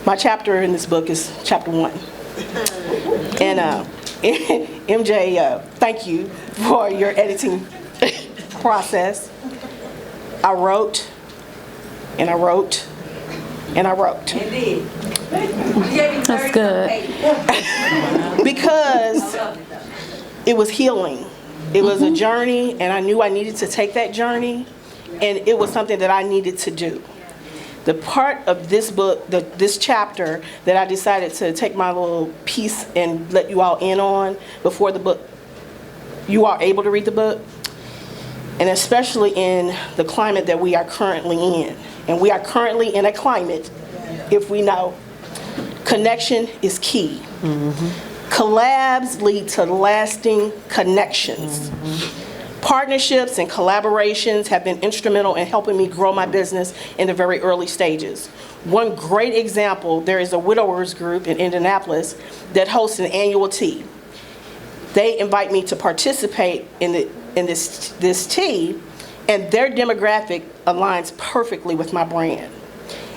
My chapter in this book is chapter 1. And MJ, thank you for your editing process. I wrote, and I wrote, and I wrote. Indeed. That's good. Because it was healing. It was a journey, and I knew I needed to take that journey, and it was something that I needed to do. The part of this book, this chapter, that I decided to take my little piece and let you all in on before the book, you are able to read the book, and especially in the climate that we are currently in. And we are currently in a climate, if we know, connection is key. Collabs lead to lasting connections. Partnerships and collaborations have been instrumental in helping me grow my business in the very early stages. One great example, there is a widowers group in Indianapolis that hosts an annual tea. They invite me to participate in this tea, and their demographic aligns perfectly with my brand.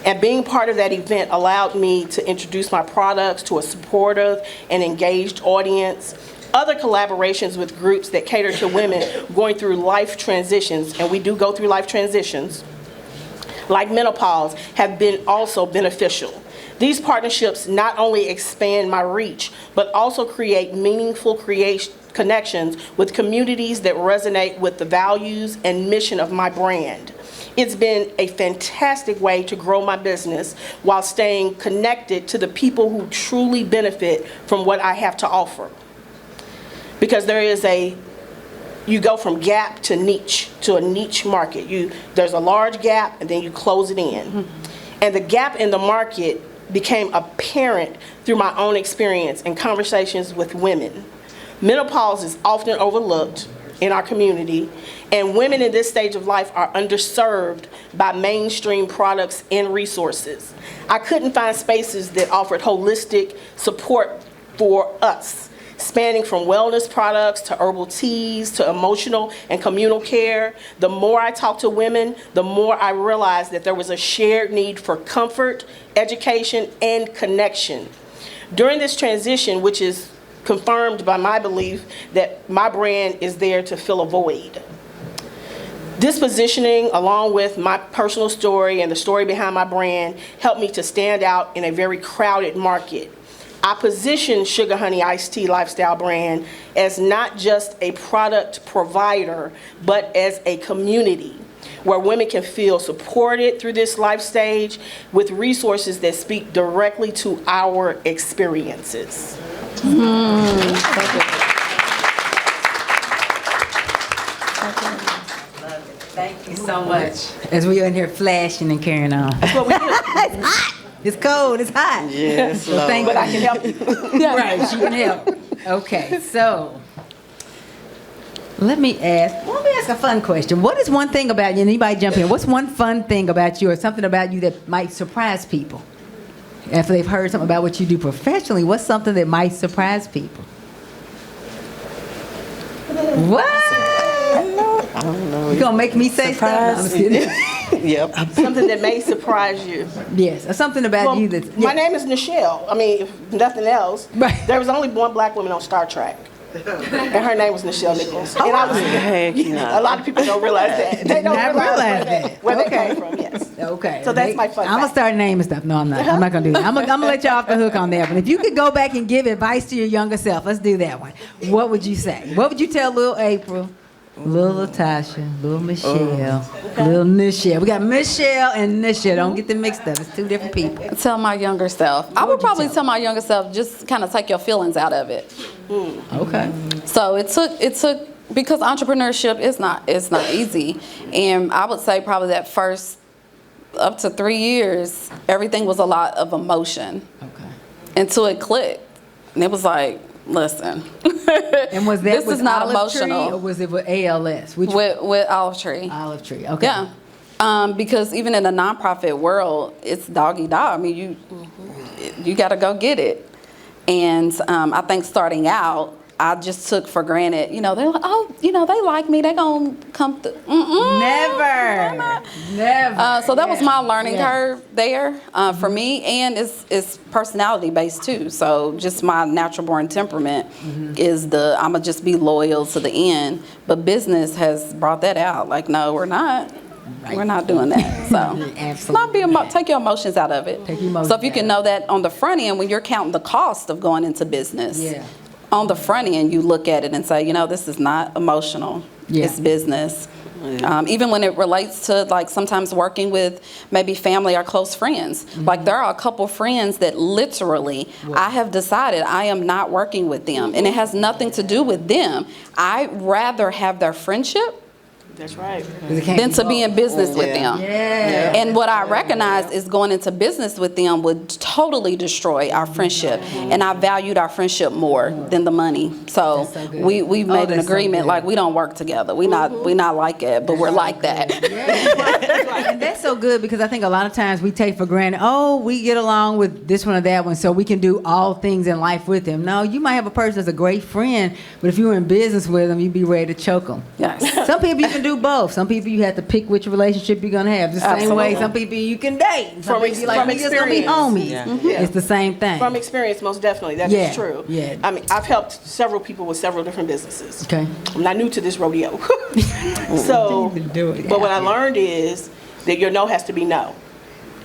And being part of that event allowed me to introduce my products to a supportive and engaged audience. Other collaborations with groups that cater to women going through life transitions, and we do go through life transitions, like menopause, have been also beneficial. These partnerships not only expand my reach, but also create meaningful connections with communities that resonate with the values and mission of my brand. It's been a fantastic way to grow my business while staying connected to the people who truly benefit from what I have to offer. Because you go from gap to niche, to a niche market. There's a large gap, and then you close it in. And the gap in the market became apparent through my own experience and conversations with women. Menopause is often overlooked in our community, and women in this stage of life are underserved by mainstream products and resources. I couldn't find spaces that offered holistic support for us, spanning from wellness products to herbal teas to emotional and communal care. The more I talked to women, the more I realized that there was a shared need for comfort, education, and connection. During this transition, which is confirmed by my belief that my brand is there to fill a void. This positioning, along with my personal story and the story behind my brand, helped me to stand out in a very crowded market. I position Sugar Honey Iced Tea Lifestyle brand as not just a product provider, but as a community where women can feel supported through this life stage with resources that speak directly to our experiences. Thank you so much. As we are in here flashing and carrying on. That's what we do. It's hot. It's cold. It's hot. Yes, So thank But I can help you. Right, she can help. Okay, so let me ask a fun question. What is one thing about you? Anybody jump in? What's one fun thing about you, or something about you that might surprise people? After they've heard something about what you do professionally, what's something that might surprise people? What? I don't know. You gonna make me say stuff? No, I'm just kidding. Yep. Something that may surprise you. Yes, or something about Well, you that's... my name is Nichelle. I mean, if nothing else. Right. There was only one black woman on Star Trek. And her name was Nichelle Nichols. And I was, a lot of people don't realize that. They don't Never realize realized where that. they Okay. came from, yes. Okay. So that's my fun I'm gonna fact. start naming stuff. No, I'm not. I'm not gonna do that. I'm gonna let you off the hook on that one. If you could go back and give advice to your younger self, let's do that one. What would you say? What would you tell little April, little Latasha, little Michelle, little Nichelle? We got Michelle and Nichelle. Don't get them mixed up. It's two different people. Tell my younger self. I would probably tell my younger self, just kind of take your feelings out of it. Okay. So it took because entrepreneurship is not easy, and I would say probably that first up to 3 years, everything was a lot of emotion. Okay. Until it clicked, and it was like, listen. And was that This with is not Olive Tree, emotional. or was it with ALS? Which with Olive Tree. Olive Tree. Okay. Yeah. Because even in the nonprofit world, it's dog eat dog. I mean, you got to go get it. And I think starting out, I just took for granted, they're like, oh, they like me, they're going to come through. Never. Never. So that was my learning curve there for me, and it's personality based too. So just my natural born temperament is I'm gonna just be loyal to the end. But business has brought that out. Like, no, we're not. Right. We're not doing that. So take your emotions out of it. Take your emotions so if you out. can know that on the front end, when you're counting the cost of going into business, on the front end, you look at it and say, this is not emotional. Yeah. It's business. Even when it relates to, like, sometimes working with maybe family or close friends. Like, there are a couple friends that literally I have decided I am not working with them. And it has nothing to do with them. I'd rather have their friendship That's right. than to be in business with them. Yeah. And what I recognize is going into business with them would totally destroy our friendship. And I valued our friendship more than the money. So, so good. we made an that's so agreement, good. like, we don't work together. We not like it, but we're like that. And that's so good, because I think a lot of times we take for granted, we get along with this one or that one, so we can do all things in life with them. No, you might have a person that's a great friend, but if you were in business with them, you'd be ready to choke them. Yes. Some people you can do both. Some people you have to pick which relationship you're gonna have. The same way some people you can date. Some people you like, we just gonna be homies. It's the same thing. From experience, most definitely. That is true. Yeah. I mean, I've helped several people with several different businesses. Okay. I'm not new to this rodeo. So, but what I learned is that your no has to be no.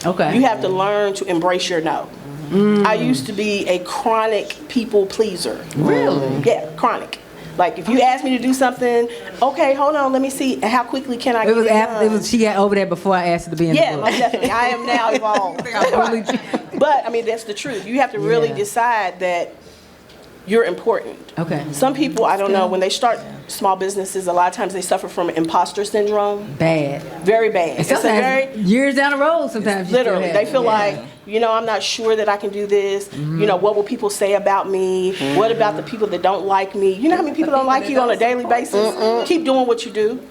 Okay. You have to learn to embrace your no. I used to be a chronic people pleaser. Really? Yeah, chronic. Like, if you ask me to do something, okay, hold on, let me see, how quickly can I get it done? She got over there before I asked her to be in the Yeah, book. most definitely. I am now evolved. But, I mean, that's the truth. You have to really decide that you're important. Okay. Some people, I don't know, when they start small businesses, a lot of times they suffer from imposter syndrome. Bad. Very bad. And It's a sometimes, years down the road, sometimes you still literally, have they it. feel like, I'm not sure that I can do this. What will people say about me? What about the people that don't like me? You know how many people don't like you on a daily basis? Keep doing what you do.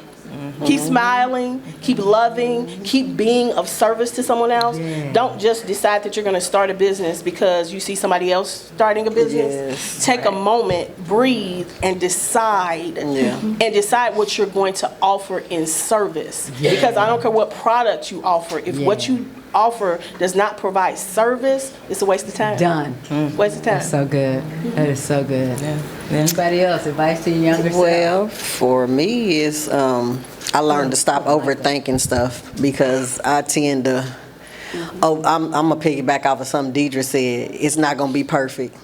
Keep smiling, keep loving, keep being of service to someone else. Don't just decide that you're going to start a business because you see somebody else starting a business. Take a moment, breathe, and decide. And decide what you're going to offer in service. Because I don't care what product you offer. If what you offer does not provide service, it's a waste of time. Done. Waste of time. That's so good. That is so good. Anybody else? Advice to your younger self? Well, for me, is I learned to stop overthinking stuff, because I tend to. I'm gonna piggyback off of something Deidre said. It's not gonna be perfect.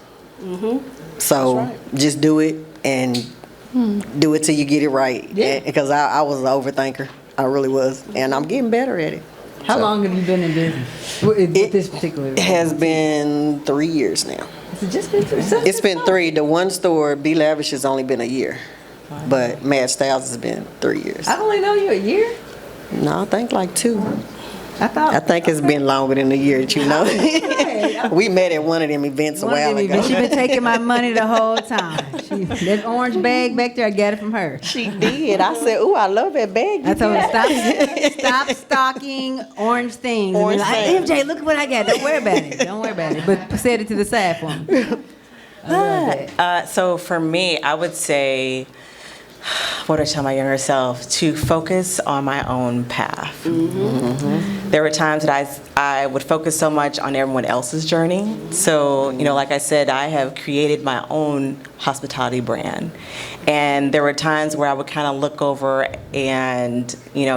So just do it, and do it till you get it right. Because I was an overthinker. I really was, and I'm getting better at it. How long have you been in business? With this particular? It has been 3 years now. Has it just been 3? It's been 3. The one store, Be Lavish, has only been a year. But Mad Styles has been 3 years. I only know you a year. No, I think like 2. I think it's been longer than a year, We met at one of them events a while ago. She's been taking my money the whole time. That orange bag back there, I got it from her. She did. I said, "Ooh, I love that bag." I told her, stop stocking orange things. Orange and MJ, look what I got. Don't worry about it. Don't worry about it. But set it to the side for me. I love that. So for me, I would say what do I tell my younger self? To focus on my own path. There were times that I would focus so much on everyone else's journey. So, like I said, I have created my own hospitality brand. And there were times where I would kind of look over and,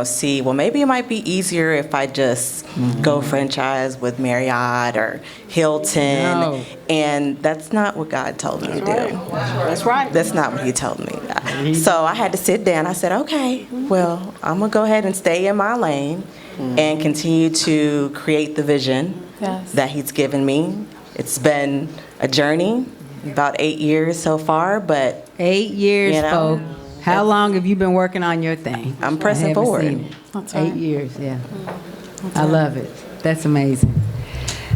see, well, maybe it might be easier if I just go franchise with Marriott or Hilton. No. And that's not what God told me to do. That's right. That's not what he told me. So I had to sit down. I said, okay, well, I'm going to go ahead and stay in my lane and continue to create the vision that he's given me. It's been a journey, about 8 years so far, but 8 years, folks. How long have you been working on your thing? I'm pressing I haven't forward. seen it. That's right. 8 years, yeah. I love it. That's amazing.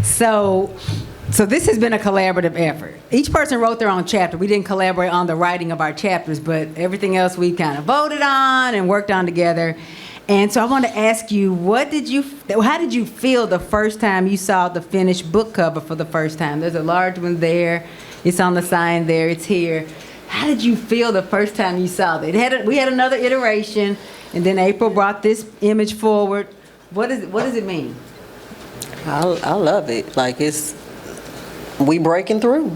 So this has been a collaborative effort. Each person wrote their own chapter. We didn't collaborate on the writing of our chapters, but everything else we kind of voted on and worked on together. And so I want to ask you, how did you feel the first time you saw the finished book cover for the first time? There's a large one there. It's on the sign there. It's here. How did you feel the first time you saw that? We had another iteration, and then April brought this image forward. What does it mean? I love it. Like we breaking through.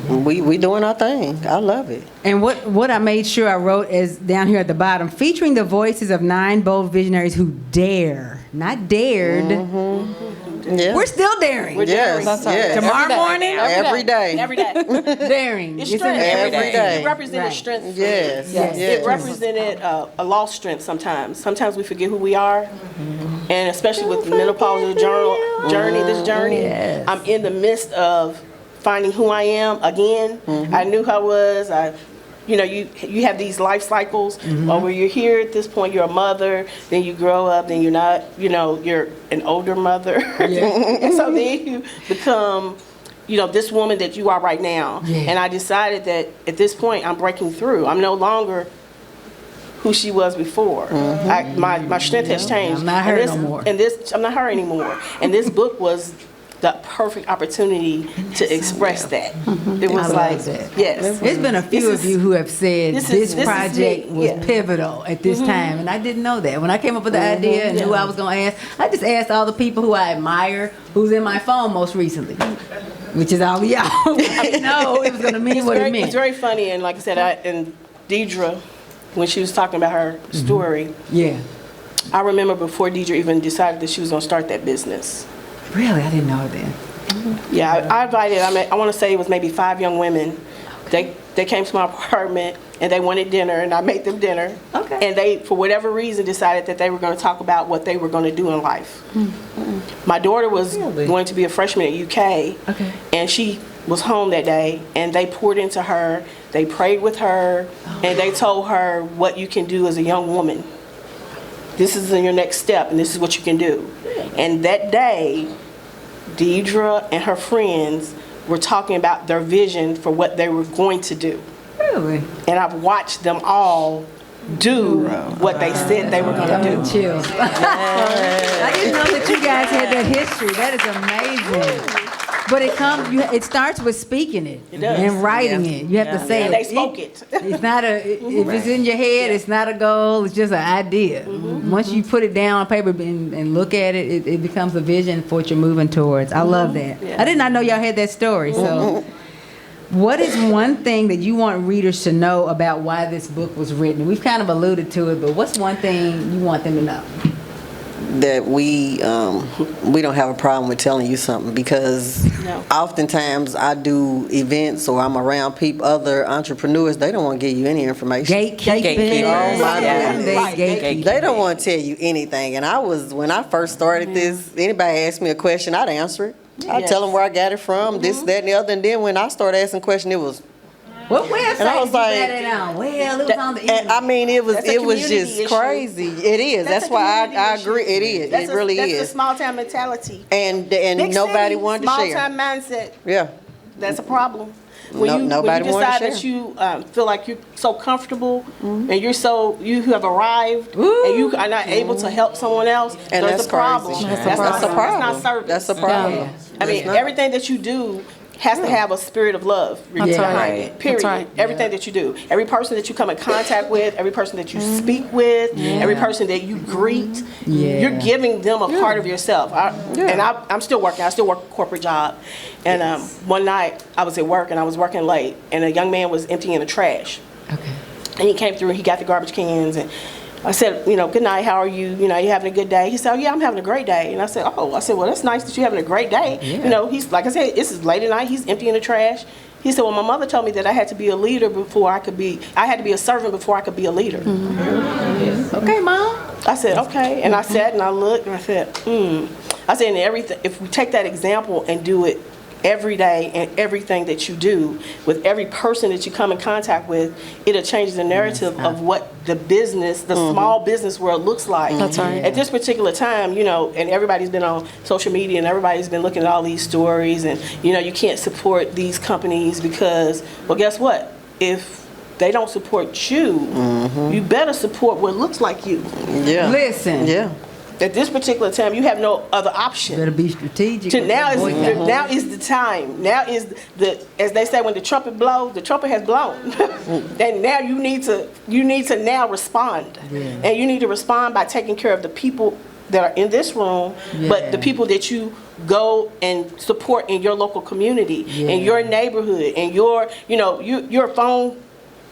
We doing our thing. I love it. And what I made sure I wrote is down here at the bottom, featuring the voices of 9 bold visionaries who dare, not dared. Yeah. We're still daring. Yes. Yes. Tomorrow morning, Every day. Every day. daring. It's in strength. every Every day. It represented Right. strength. for me. Yes. Yes. It represented a lost strength sometimes. Sometimes we forget who we are. And especially with the menopausal journey, Yes. I'm in the midst of finding who I am again. I knew who I was. You have these life cycles where you're here at this point, you're a mother, then you grow up, then you're not, you're an older mother. And so then you become, this woman that you are right now. Yeah. And I decided that at this point, I'm breaking through. I'm no longer who she was before. My strength has changed. I'm not her no more. I'm not her anymore. And this book was the perfect opportunity to express that. It was I like, love that. yes. There's been a few of you who have said this this is me. project was Yeah. pivotal at this time, and I didn't know that. When I came up with the idea and who I was going to ask, I just asked all the people who I admire, who's in my phone most recently, which is all y'all. I didn't know it was going to mean what it meant. It's very funny, and like I said, and Deidre, when she was talking about her story, Yeah. I remember before Deidre even decided that she was going to start that business. Really? I didn't know that. Yeah, I invited, I want to say it was maybe 5 young women. They came to my apartment and they wanted dinner, and I made them dinner. Okay. And they, for whatever reason, decided that they were going to talk about what they were going to do in life. My daughter was going to be a freshman at UK, Okay. and she was home that day, and they poured into her, they prayed with her, and they told her what you can do as a young woman. This is your next step, and this is what you can do. And that day, Deidre and her friends were talking about their vision for what they were going to do. Really? And I've watched them all do what they said they were going to do. Chills. I didn't know that you guys had that history. That is amazing. But it starts with speaking it It does. and writing it. You have to say And it. they spoke it. It's not if it's in your head, it's not a goal, it's just an idea. Once you put it down on paper and look at it, it becomes a vision for what you're moving towards. I love that. Yeah. I did not know y'all had that story. So what is one thing that you want readers to know about why this book was written? We've kind of alluded to it, but what's one thing you want them to know? That we don't have a problem with telling you something, because No. oftentimes I do events or I'm around other entrepreneurs, they don't want to give you any information. Gatekeeping. Oh, my Yeah, goodness. gatekeeping. They don't want to tell you anything. And when I first started this, anybody asked me a question, I'd answer it. I'd tell them where I got it from, this, that, and the other. And then when I started asking questions, it was, What website And I was you got like- it on? Well, it was on the and internet. I mean, it was That's a community just issue. crazy. It is. That's a why community I issue. agree. It is. It really That's is. a small town mentality. And Big nobody city, wanted to small share. town mindset. Yeah. That's a problem. Nobody when you wanted to decide share. that you feel like you're so comfortable and you have arrived Ooh. and you are not able to help someone else, And there's that's a problem. crazy. That's not service. That's a problem. That's not service. That's a problem. I mean, It's not. everything that you do has to have a spirit of love. That's behind right. it, period. That's right. Everything that you do, every person that you come in contact with, every person that you speak with, every person that you greet, you're giving them a part of yourself. I'm still working. I still work a corporate job. And one night I was at work and I was working late, and a young man was emptying the trash. Okay. And he came through and he got the garbage cans, and I said, good night, how are you? You having a good day? He said, oh, yeah, I'm having a great day. And I said, well, that's nice that you're having a great day. Yeah. He's, like I said, this is late at night, he's emptying the trash. He said, well, my mother told me that I had to be a leader before I had to be a servant before I could be a leader. Okay, Mom. I said, okay. And I sat and I looked and I said, I said, and everything, if we take that example and do it every day and everything that you do with every person that you come in contact with, it'll change the narrative of what the business, the small business world looks like. That's right. At this particular time, and everybody's been on social media and everybody's been looking at all these stories, and you can't support these companies because, well, guess what? If they don't support you, you better support what looks like you. Yeah. Listen. Yeah. At this particular time, you have no other option. Better be strategic. Now is the time. Now is as they say, when the trumpet blows, the trumpet has blown, and now you need to now respond, and you need to respond by taking care of the people that are in this room, but the people that you go and support in your local community, in your neighborhood, and your phone.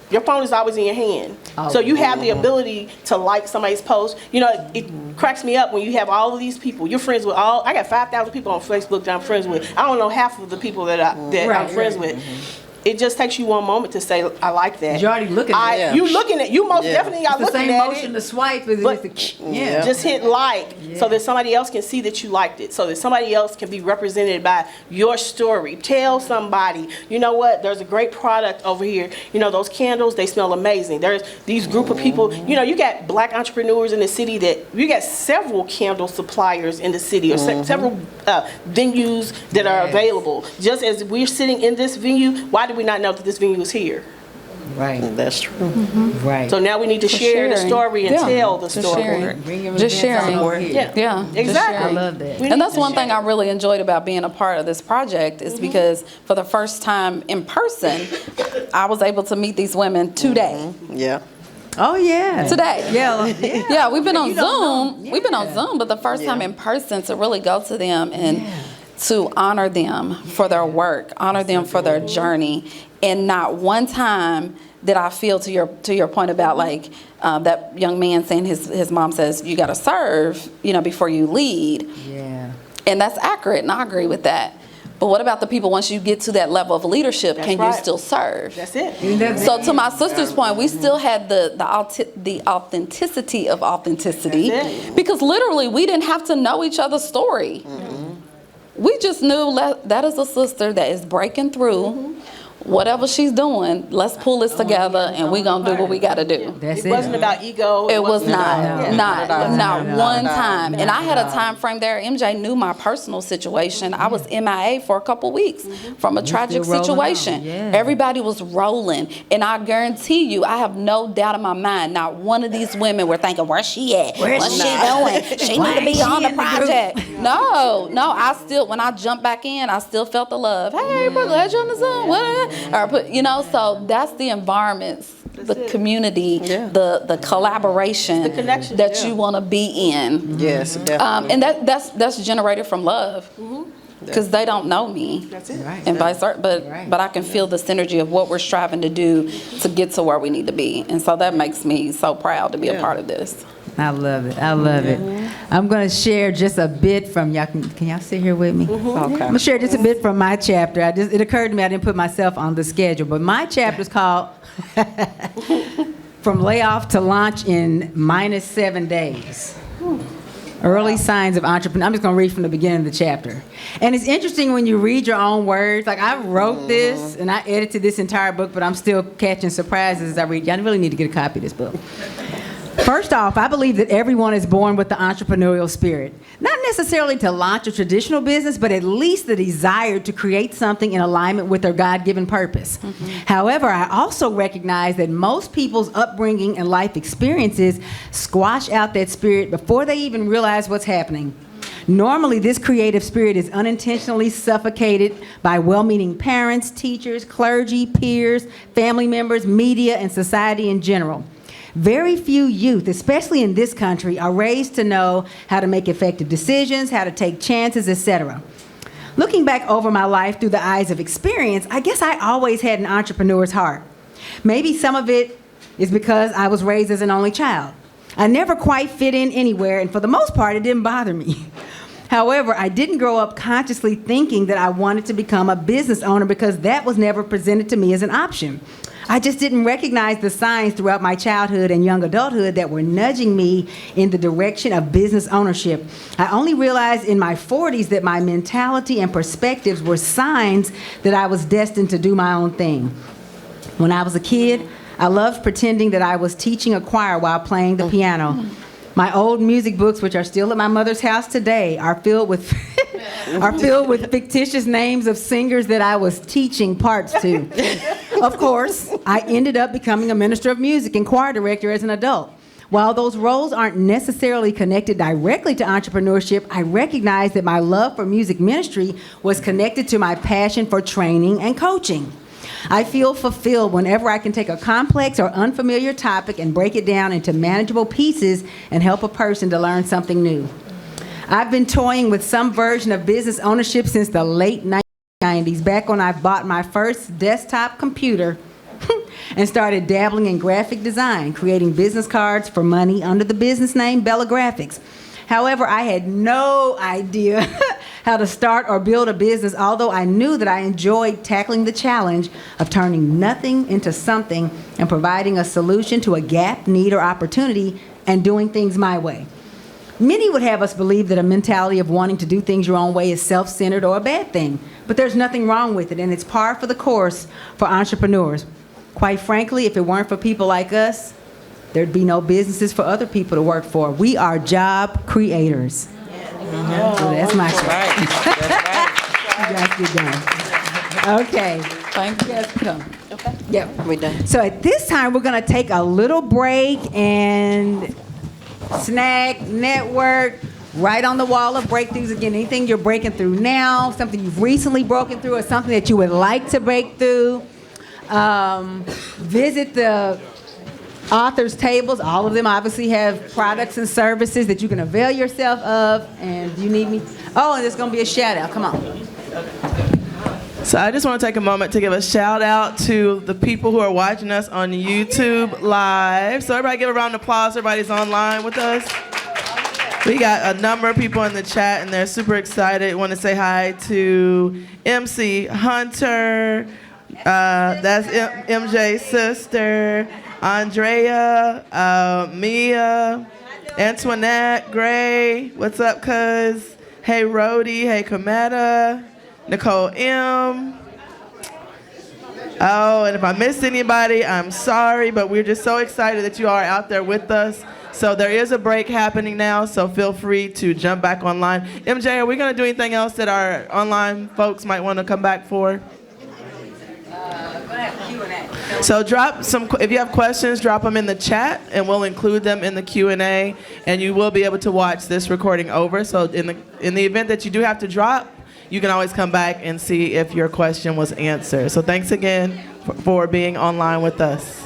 Your phone is always in your hand. So you have the ability to like somebody's post. It cracks me up when you have all of these people. You're friends with I got 5,000 people on Facebook that I'm friends with. I don't know half of the people that I'm friends with. It just takes you one moment to say, I like that. You're already looking at it. You looking at, you most definitely are It's the looking same at motion it. to swipe, but Just hit like so that somebody else can see that you liked it, so that somebody else can be represented by your story. Tell somebody, you know what, there's a great product over here. Those candles, they smell amazing. There's these group of people, you got black entrepreneurs in the city you got several candle suppliers in the city, or several venues that are available. Just as we're sitting in this venue, why do we not know that this venue is here? Right. That's true. Right. So now we need to share the story and tell the story. Just sharing. Yeah, exactly. I love that. And that's one thing I really enjoyed about being a part of this project is because for the first time in person, I was able to meet these women today. Yeah. Oh, yeah. Today. Yeah. We've been on You don't Zoom. know. We've been on Zoom, but the first time in person to really go to them and to honor them for their work, honor them for their journey. And not one time did I feel, to your point about like that young man saying his mom says, you got to serve, before you lead. Yeah. And that's accurate, and I agree with that. But what about the people, once you get to that level of leadership, can you still serve? That's it. So to my sister's point, we still had the authenticity of authenticity, because literally we didn't have to know each other's story. We just knew that is a sister that is breaking through. Whatever she's doing, let's pull this together, and we're going to do what we got to do. That's It wasn't about ego. It was not one time. No, And I had a time frame there. MJ knew my personal situation. I was MIA for a couple weeks from a tragic still rolling situation. on. Yeah. Everybody was rolling. And I guarantee you, I have no doubt in my mind, not one of these women were thinking, where's she at? What's she doing? She need to be on the project. No, I still, when I jumped back in, I still felt the love. Hey, bro, glad you're on the Zoom. What? Or so that's the environments, the community, the collaboration, the connection, that you want to be in. Yes, definitely. And that's generated from love, because they don't know me. That's it. Right. And vice versa, but I can feel the synergy of what we're striving to do to get to where we need to be, and so that makes me so proud to be a part of this. I love it. I love it. I'm going to share just a bit from y'all. Can y'all sit here with me? Okay. I'm going to share just a bit from my chapter. It occurred to me I didn't put myself on the schedule, but my chapter is called From Layoff to Launch in -7 Days. Early signs of entrepreneur. I'm just going to read from the beginning of the chapter. And it's interesting when you read your own words. Like, I wrote this and I edited this entire book, but I'm still catching surprises as I read. Y'all really need to get a copy of this book. First off, I believe that everyone is born with the entrepreneurial spirit. Not necessarily to launch a traditional business, but at least the desire to create something in alignment with their God-given purpose. However, I also recognize that most people's upbringing and life experiences squash out that spirit before they even realize what's happening. Normally, this creative spirit is unintentionally suffocated by well-meaning parents, teachers, clergy, peers, family members, media, and society in general. Very few youth, especially in this country, are raised to know how to make effective decisions, how to take chances, etc. Looking back over my life through the eyes of experience, I guess I always had an entrepreneur's heart. Maybe some of it is because I was raised as an only child. I never quite fit in anywhere, and for the most part, it didn't bother me. However, I didn't grow up consciously thinking that I wanted to become a business owner because that was never presented to me as an option. I just didn't recognize the signs throughout my childhood and young adulthood that were nudging me in the direction of business ownership. I only realized in my 40s that my mentality and perspectives were signs that I was destined to do my own thing. When I was a kid, I loved pretending that I was teaching a choir while playing the piano. My old music books, which are still at my mother's house today, are filled with fictitious names of singers that I was teaching parts to. Of course, I ended up becoming a minister of music and choir director as an adult. While those roles aren't necessarily connected directly to entrepreneurship, I recognize that my love for music ministry was connected to my passion for training and coaching. I feel fulfilled whenever I can take a complex or unfamiliar topic and break it down into manageable pieces and help a person to learn something new. I've been toying with some version of business ownership since the late 1990s, back when I bought my first desktop computer and started dabbling in graphic design, creating business cards for money under the business name Bella Graphics. However, I had no idea how to start or build a business, although I knew that I enjoyed tackling the challenge of turning nothing into something and providing a solution to a gap, need, or opportunity and doing things my way. Many would have us believe that a mentality of wanting to do things your own way is self-centered or a bad thing, but there's nothing wrong with it, and it's par for the course for entrepreneurs. Quite frankly, if it weren't for people like us, there'd be no businesses for other people to work for. We are job creators. So that's my shot. You guys get done. Okay. Thank you. Yes, come. Okay. Yep. We done. So at this time, we're going to take a little break and snack, network, right on the wall of breakthroughs. Again, anything you're breaking through now, something you've recently broken through, or something that you would like to break through. Visit the authors' tables. All of them obviously have products and services that you can avail yourself of. And you need me? Oh, and there's going to be a shout out. Come on. So I just want to take a moment to give a shout out to the people who are watching us on YouTube Live. So everybody give a round of applause. Everybody's online with us. We got a number of people in the chat and they're super excited. Want to say hi to MC Hunter. That's MJ's sister. Andrea, Mia, Antoinette, Gray. What's up, cuz? Hey, Rhodey. Hey, Kametta. Nicole M. Oh, and if I missed anybody, I'm sorry, but we're just so excited that you are out there with us. So there is a break happening now, so feel free to jump back online. MJ, are we going to do anything else that our online folks might want to come back for? So drop some, if you have questions, drop them in the chat, and we'll include them in the Q&A, and you will be able to watch this recording over. So in the event that you do have to drop, you can always come back and see if your question was answered. So thanks again for being online with us.